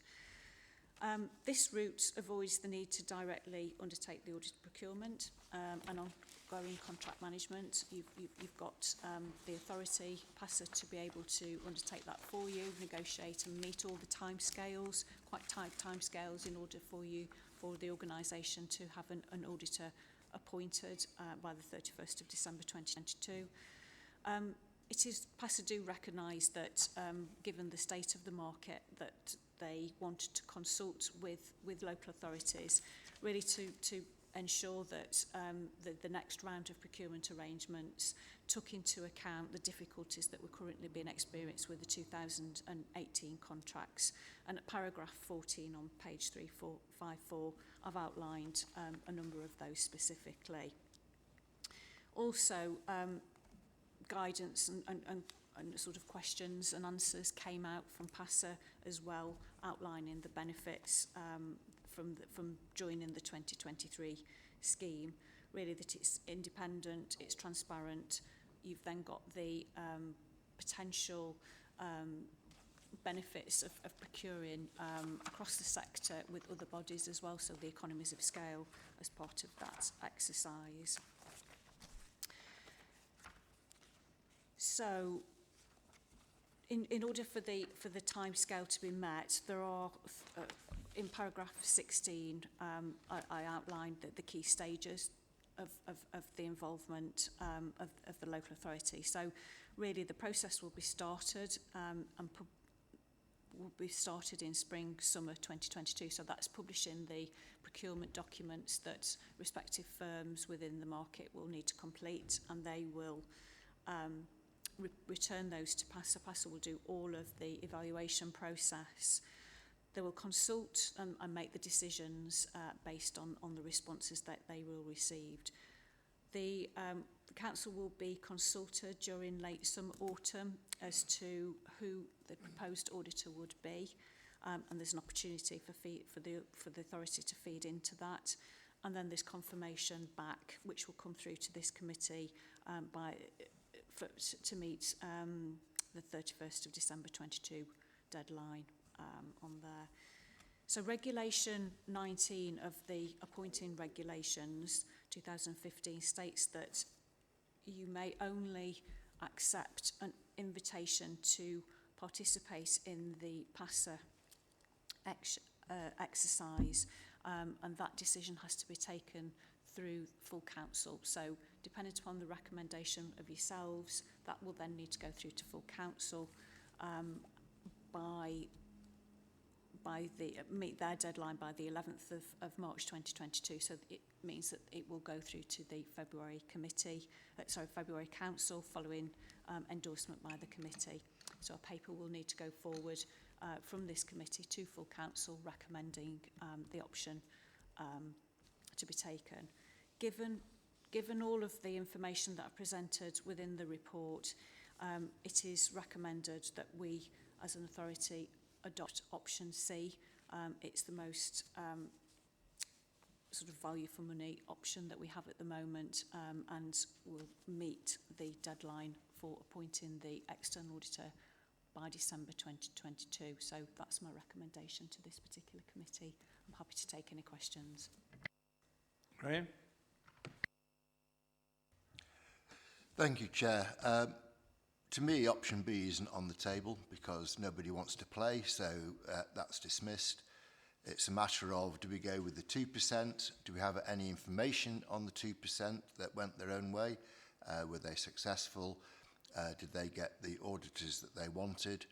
This route avoids the need to directly undertake the audit procurement and ongoing contract management. You've got the authority, PASA, to be able to undertake that for you, negotiate and meet all the timescales, quite tight timescales, in order for the organisation to have an auditor appointed by the 31st of December 2022. it is PASA do recognise that given the state of the market that they wanted to consult with local authorities really to ensure that the next round of procurement arrangements took into account the difficulties that were currently being experienced with the 2018 contracts. And at paragraph 14 on page 3454, I've outlined a number of those specifically. Also, guidance and sort of questions and answers came out from PASA as well, outlining the benefits from joining the 2023 scheme. Really that it's independent, it's transparent. You've then got the potential benefits of procuring across the sector with other bodies as well, so the economies of scale as part of that exercise. So, in order for the timescale to be met, there are in paragraph 16, I outlined the key stages of the involvement of the local authority. So, really, the process will be started and will be started in spring summer 2022. So that's publishing the procurement documents that respective firms within the market will need to complete, and they will return those to PASA. PASA will do all of the evaluation process. They will consult and make the decisions based on the responses that they will received. The council will be consulted during late summer autumn as to who the proposed auditor would be, and there's an opportunity for the authority to feed into that. And then there's confirmation back, which will come through to this committee to meet the 31st of December 22 deadline on there. So Regulation 19 of the Appointing Regulations 2015 states that you may only accept an invitation to participate in the PASA exercise, and that decision has to be taken through full council. So depending upon the recommendation of yourselves, that will then need to go through to full council meet their deadline by the 11th of March 2022. So it means that it will go through to the February council following endorsement by the committee. So a paper will need to go forward from this committee to full council recommending the option to be taken. Given all of the information that I presented within the report, it is recommended that we as an authority adopt option C. It's the most sort of value for money option that we have at the moment, and will meet the deadline for appointing the external auditor by December 2022. So that's my recommendation to this particular committee. I'm happy to take any questions. Graham? Thank you, Chair. To me, option B isn't on the table because nobody wants to play, so that's dismissed. It's a matter of, do we go with the 2%? Do we have any information on the 2% that went their own way? Were they successful? Did they get the auditors that they wanted?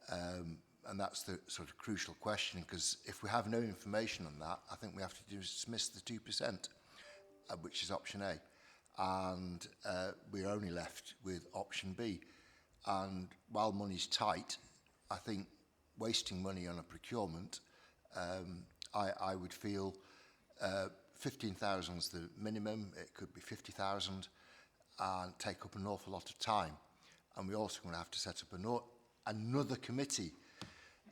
And that's the sort of crucial question, because if we have no information on that, I think we have to dismiss the 2%, which is option A. And we're only left with option B. And while money's tight, I think wasting money on a procurement, I would feel 15,000 is the minimum. It could be 50,000 and take up an awful lot of time. And we're also going to have to set up another committee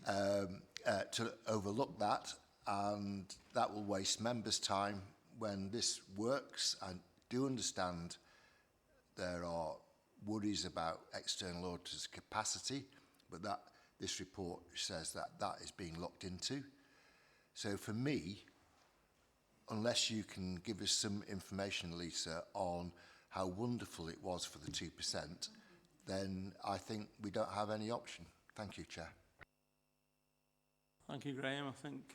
to overlook that, and that will waste members' time when this works. And do understand there are worries about external auditors' capacity, but this report says that is being looked into. So for me, unless you can give us some information, Lisa, on how wonderful it was for the 2%, then I think we don't have any option. Thank you, Chair. Thank you, Graham. I think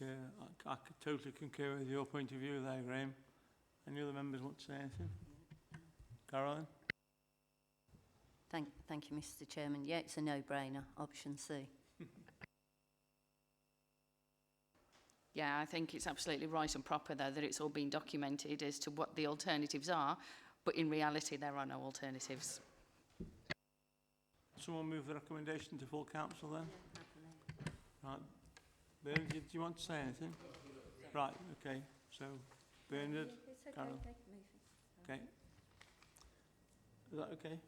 I could totally concur with your point of view there, Graham. Any other members want to say anything? Caroline? Thank you, Mr. Chairman. Yeah, it's a no-brainer, option C. Yeah, I think it's absolutely right and proper, though, that it's all been documented as to what the alternatives are, but in reality, there are no alternatives. Someone move the recommendation to full council then? Right. Bernard, do you want to say anything? Right, okay. So, Bernard, Carol. Okay. Is that okay?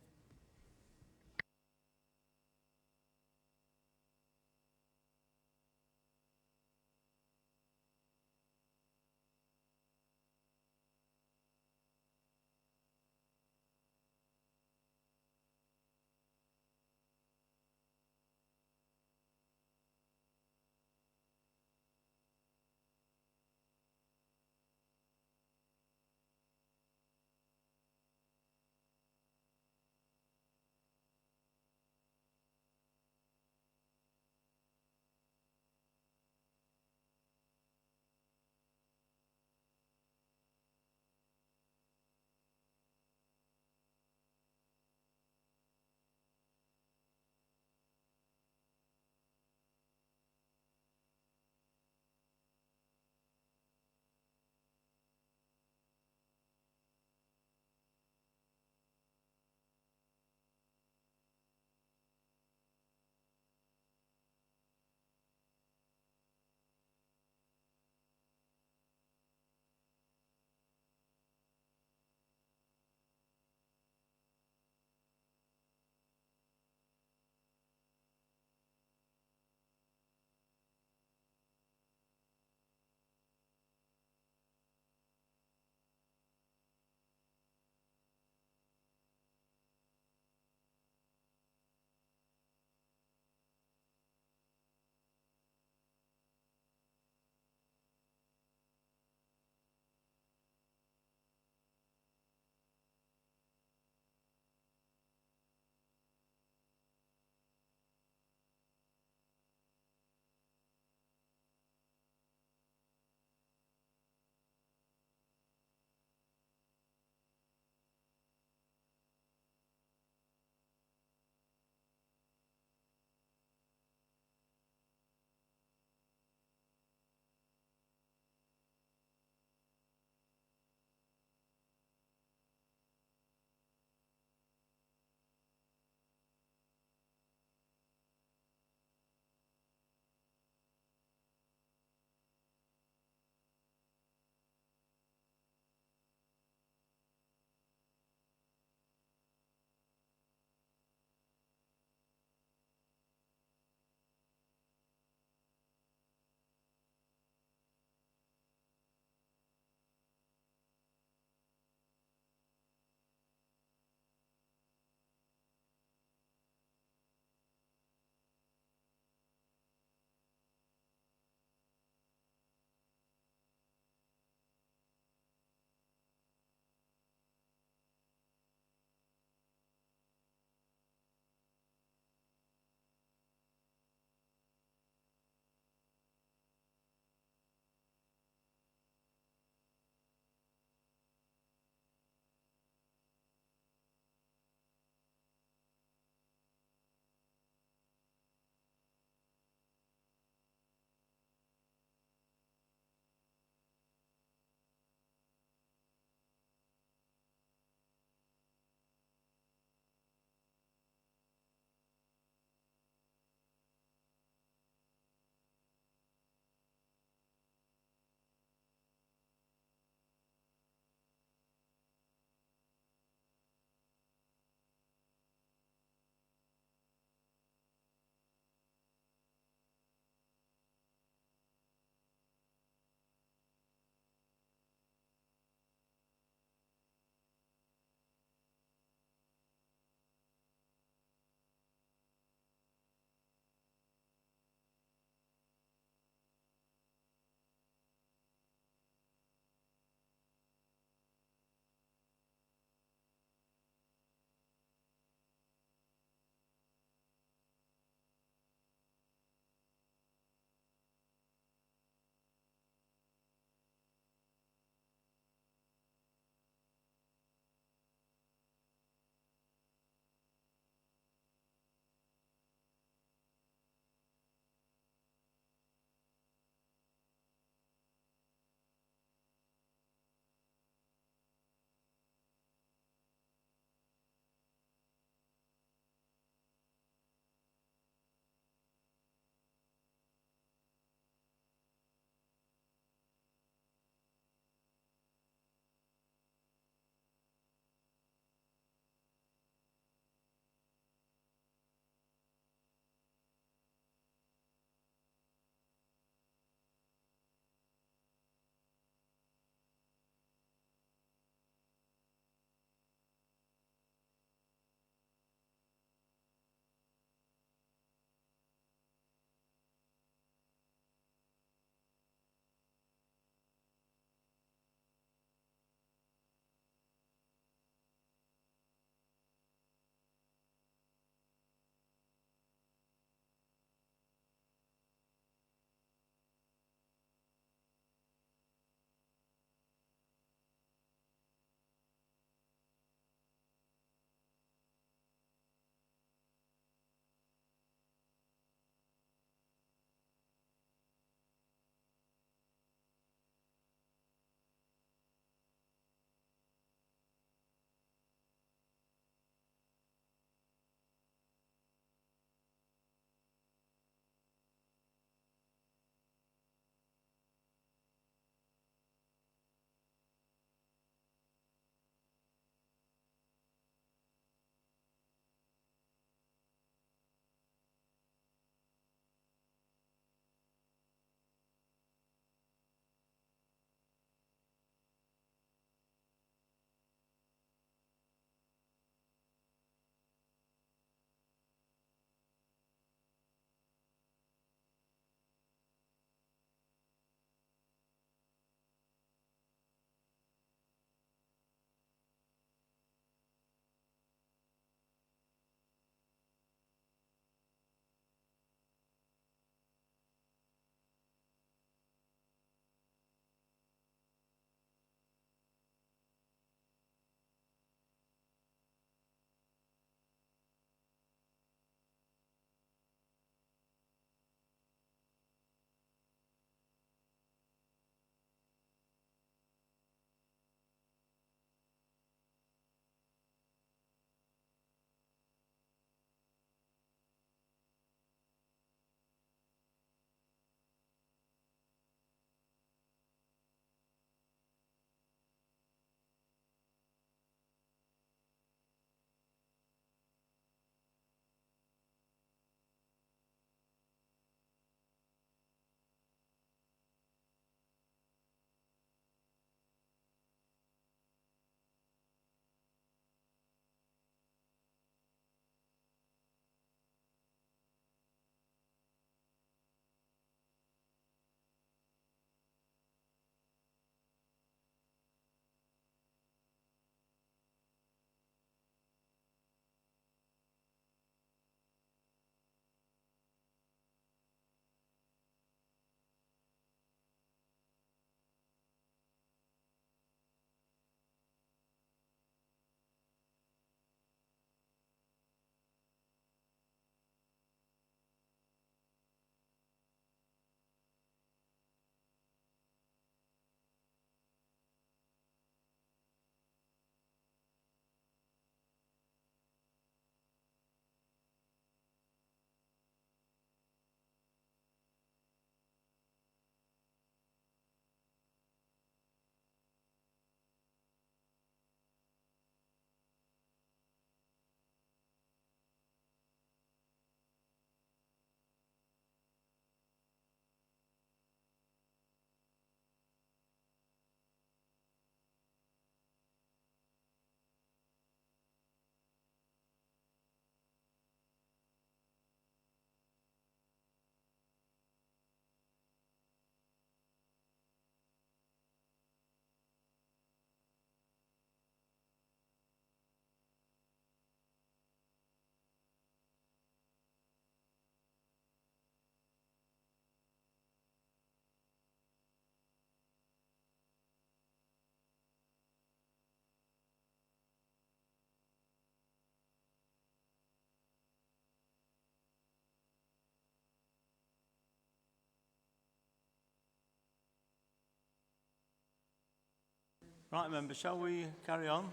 Right, members, shall we carry on?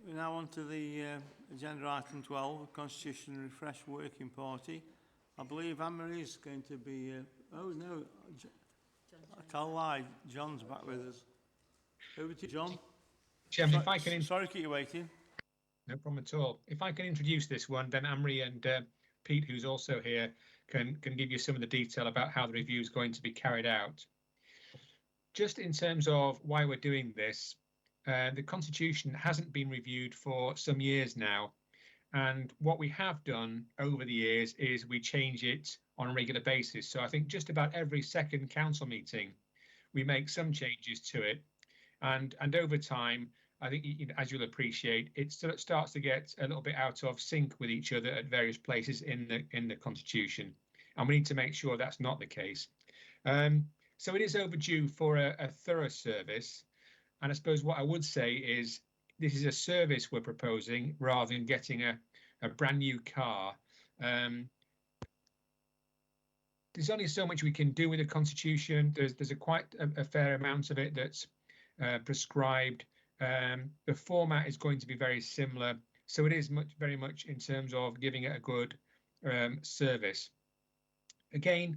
We're now on to the agenda item 12, Constitution Refresh Working Party. I believe Anne-Marie is going to be... oh, no, I tell a lie, John's back with us. Over to John. Chairman, if I can... Sorry to keep you waiting. No problem at all. If I can introduce this one, then Anne-Marie and Pete, who's also here, can give you some of the detail about how the review is going to be carried out. Just in terms of why we're doing this, the Constitution hasn't been reviewed for some years now. And what we have done over the years is we change it on a regular basis. So I think just about every second council meeting, we make some changes to it. And over time, I think, as you'll appreciate, it starts to get a little bit out of sync with each other at various places in the Constitution. And we need to make sure that's not the case. So it is overdue for a thorough service. And I suppose what I would say is this is a service we're proposing rather than getting a brand new car. There's only so much we can do with the Constitution. There's quite a fair amount of it that's prescribed. The format is going to be very similar. So it is very much in terms of giving it a good service. Again,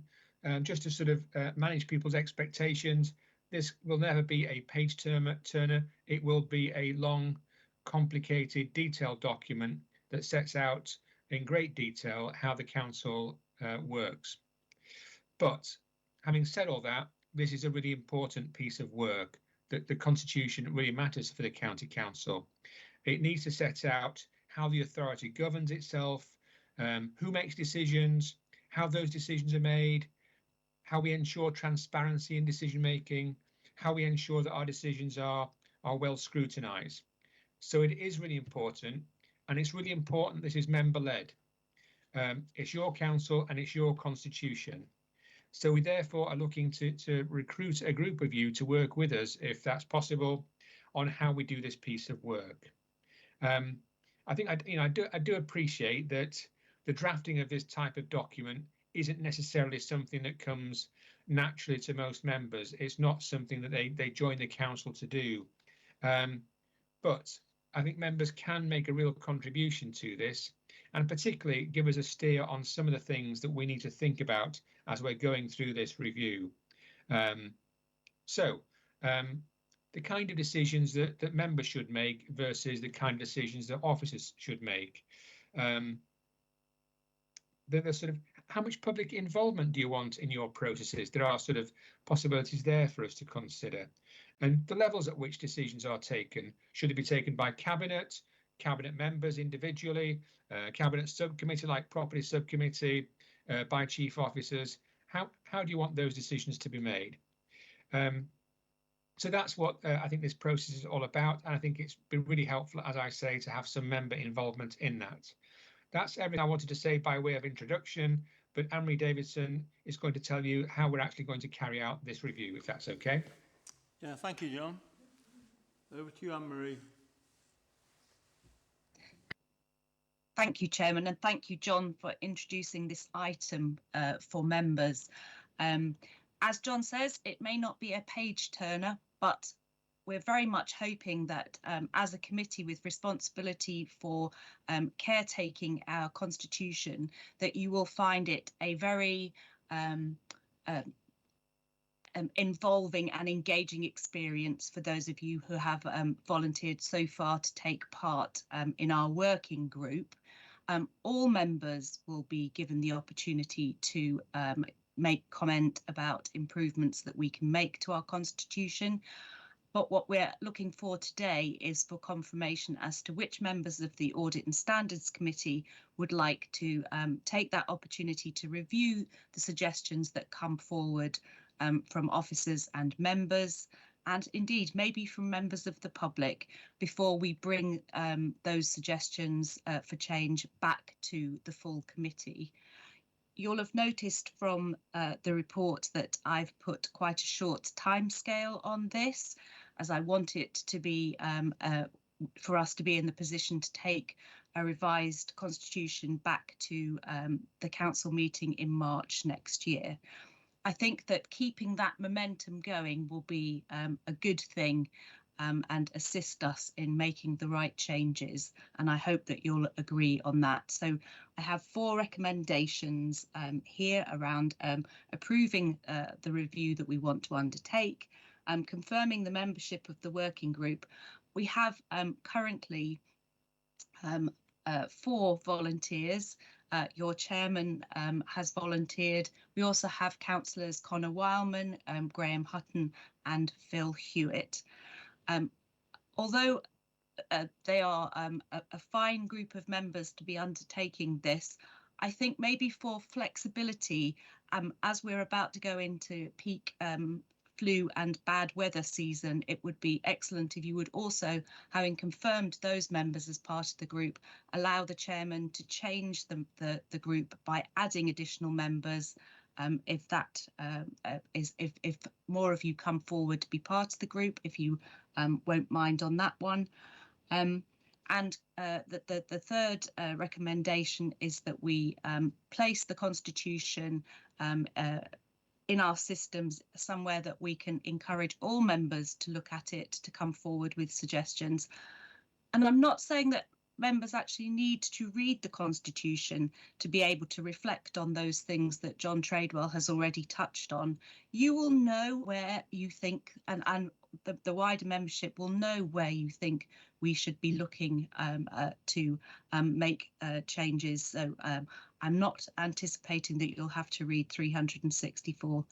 just to sort of manage people's expectations, this will never be a page turner. It will be a long, complicated, detailed document that sets out in great detail how the council works. But having said all that, this is a really important piece of work. That the Constitution really matters for the County Council. It needs to set out how the authority governs itself, who makes decisions, how those decisions are made, how we ensure transparency in decision making, how we ensure that our decisions are well scrutinised. So it is really important, and it's really important this is member led. It's your council and it's your constitution. So we therefore are looking to recruit a group of you to work with us, if that's possible, on how we do this piece of work. I think I do appreciate that the drafting of this type of document isn't necessarily something that comes naturally to most members. It's not something that they join the council to do. But I think members can make a real contribution to this, and particularly give us a steer on some of the things that we need to think about as we're going through this review. The kind of decisions that members should make versus the kind of decisions that officers should make. The sort of, how much public involvement do you want in your processes? There are sort of possibilities there for us to consider. And the levels at which decisions are taken. Should it be taken by cabinet members individually, cabinet subcommittee like property subcommittee, by chief officers? How do you want those decisions to be made? So that's what I think this process is all about. And I think it's been really helpful, as I say, to have some member involvement in that. That's everything I wanted to say by way of introduction, but Anne-Marie Davidson is going to tell you how we're actually going to carry out this review, if that's okay. Yeah, thank you, John. Over to you, Anne-Marie. Thank you, Chairman, and thank you, John, for introducing this item for members. As John says, it may not be a page turner, but we're very much hoping that as a committee with responsibility for caretaking our constitution, that you will find it a very involving and engaging experience for those of you who have volunteered so far to take part in our working group. All members will be given the opportunity to make comment about improvements that we can make to our constitution. But what we're looking for today is for confirmation as to which members of the Audit and Standards Committee would like to take that opportunity to review the suggestions that come forward from officers and members, and indeed maybe from members of the public, before we bring those suggestions for change back to the full committee. You'll have noticed from the report that I've put quite a short timescale on this, as I want it to be for us to be in the position to take a revised constitution back to the council meeting in March next year. I think that keeping that momentum going will be a good thing and assist us in making the right changes. And I hope that you'll agree on that. So I have 4 recommendations here around approving the review that we want to undertake, confirming the membership of the working group. We have currently 4 volunteers. Your chairman has volunteered. We also have councillors Connor Wildman, Graham Hutton and Phil Hewitt. Although they are a fine group of members to be undertaking this, I think maybe for flexibility, as we're about to go into peak flu and bad weather season, it would be excellent if you would also, having confirmed those members as part of the group, allow the chairman to change the group by adding additional members if that if more of you come forward to be part of the group, if you won't mind on that one. And the third recommendation is that we place the Constitution in our systems somewhere that we can encourage all members to look at it, to come forward with suggestions. And I'm not saying that members actually need to read the Constitution to be able to reflect on those things that John Tradewell has already touched on. You will know where you think, and the wider membership will know where you think we should be looking to make changes. So I'm not anticipating that you'll have to read 364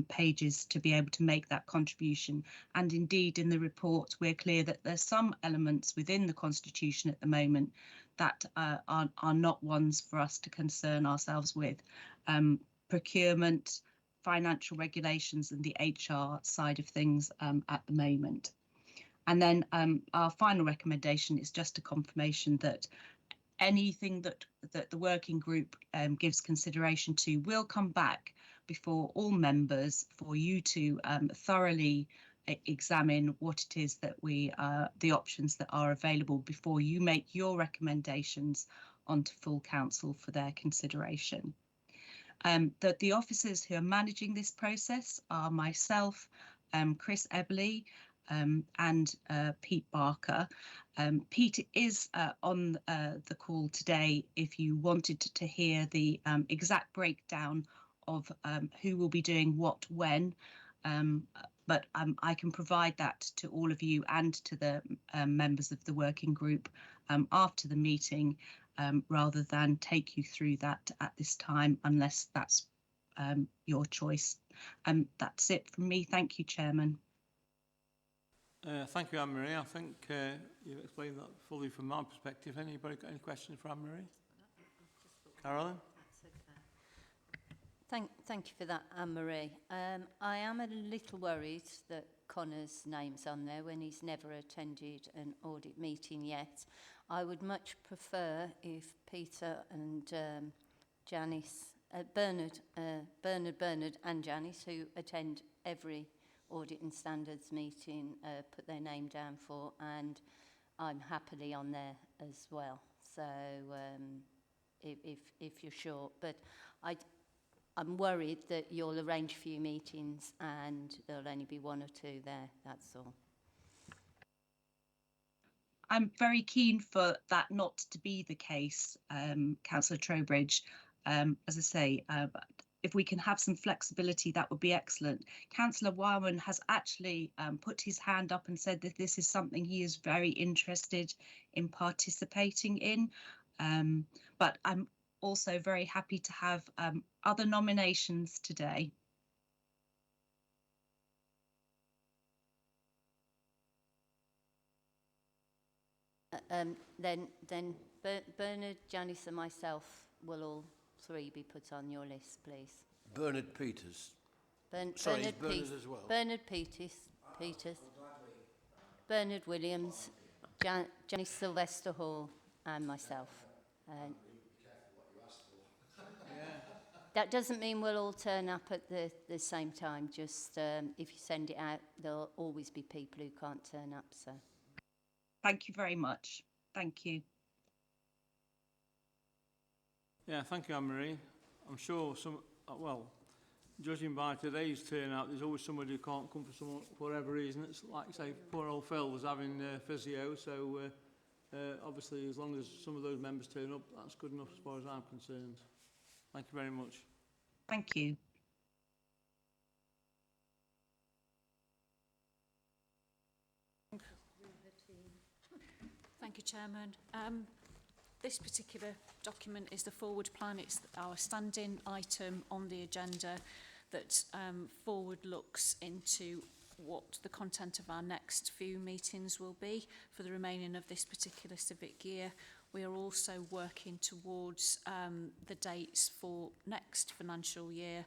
pages to be able to make that contribution. And indeed, in the report, we're clear that there's some elements within the Constitution at the moment that are not ones for us to concern ourselves with. Procurement, financial regulations and the HR side of things at the moment. And then our final recommendation is just a confirmation that anything that the working group gives consideration to will come back before all members for you to thoroughly examine what it is that the options that are available before you make your recommendations onto full council for their consideration. That the officers who are managing this process are myself, Chris Eberly, and Pete Barker. Pete is on the call today if you wanted to hear the exact breakdown of who will be doing what when, but I can provide that to all of you and to the members of the working group after the meeting, rather than take you through that at this time, unless that's your choice. That's it from me. Thank you, Chairman. Thank you, Anne-Marie. I think you've explained that fully from my perspective. Anybody got any questions for Anne-Marie? Carolyn? Thank you for that, Anne-Marie. I am a little worried that Connor's name's on there when he's never attended an audit meeting yet. I would much prefer if Peter and Janice, Bernard and Janice, who attend every audit and standards meeting, put their name down for, and I'm happily on there as well. So if you're sure, but I'm worried that you'll arrange a few meetings and there'll only be 1 or 2 there, that's all. I'm very keen for that not to be the case, Councillor Trowbridge. As I say, if we can have some flexibility, that would be excellent. Councillor Wyman has actually put his hand up and said that this is something he is very interested in participating in. But I'm also very happy to have other nominations today. Then Bernard, Janice and myself will all 3 be put on your list, please. Bernard Peters. Sorry, Bernard as well. Bernard Peters, Bernard Williams, Janice Sylvester Hall and myself. That doesn't mean we'll all turn up at the same time, just if you send it out, there'll always be people who can't turn up. So. Thank you very much. Thank you. Yeah, thank you, Anne-Marie. I'm sure judging by today's turnout, there's always somebody who can't come for whatever reason. It's like, say, poor old Phil was having physio, so obviously as long as some of those members turn up, that's good enough as far as I'm concerned. Thank you very much. Thank you. Thank you, Chairman. This particular document is the forward plan. It's our standing item on the agenda that forward looks into what the content of our next few meetings will be for the remaining of this particular civic year. We are also working towards the dates for next financial year.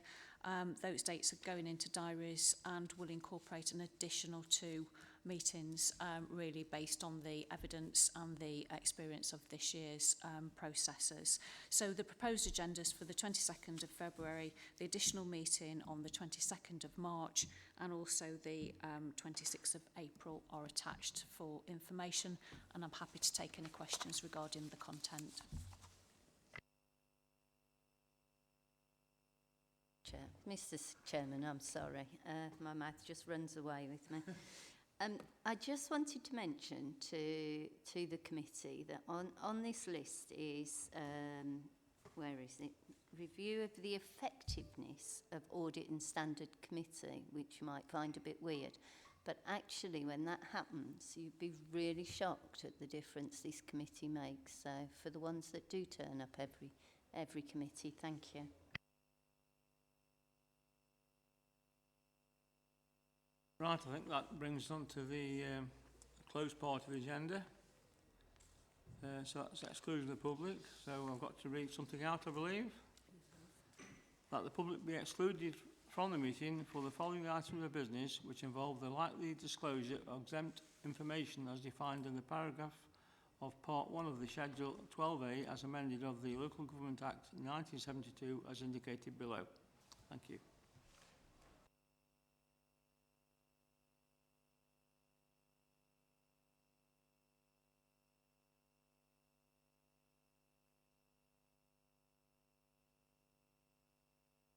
Those dates are going into diaries and will incorporate an additional 2 meetings really based on the evidence and the experience of this year's processes. So the proposed agendas for the 22nd of February, the additional meeting on the 22nd of March and also the 26th of April are attached for information, and I'm happy to take any questions regarding the content. Mr. Chairman, I'm sorry, my mouth just runs away with me. I just wanted to mention to the committee that on this list is, where is it? Review of the effectiveness of Audit and Standard Committee, which you might find a bit weird. But actually, when that happens, you'd be really shocked at the difference this committee makes. So for the ones that do turn up every committee, thank you. Right, I think that brings us on to the closed part of the agenda. So that's exclusion of the public. So I've got to read something out, I believe. That the public be excluded from the meeting for the following items of business which involve the likely disclosure of exempt information as defined in the paragraph of Part 1 of the Schedule 12A as amended of the Local Government Act 1972 as indicated below. Thank you.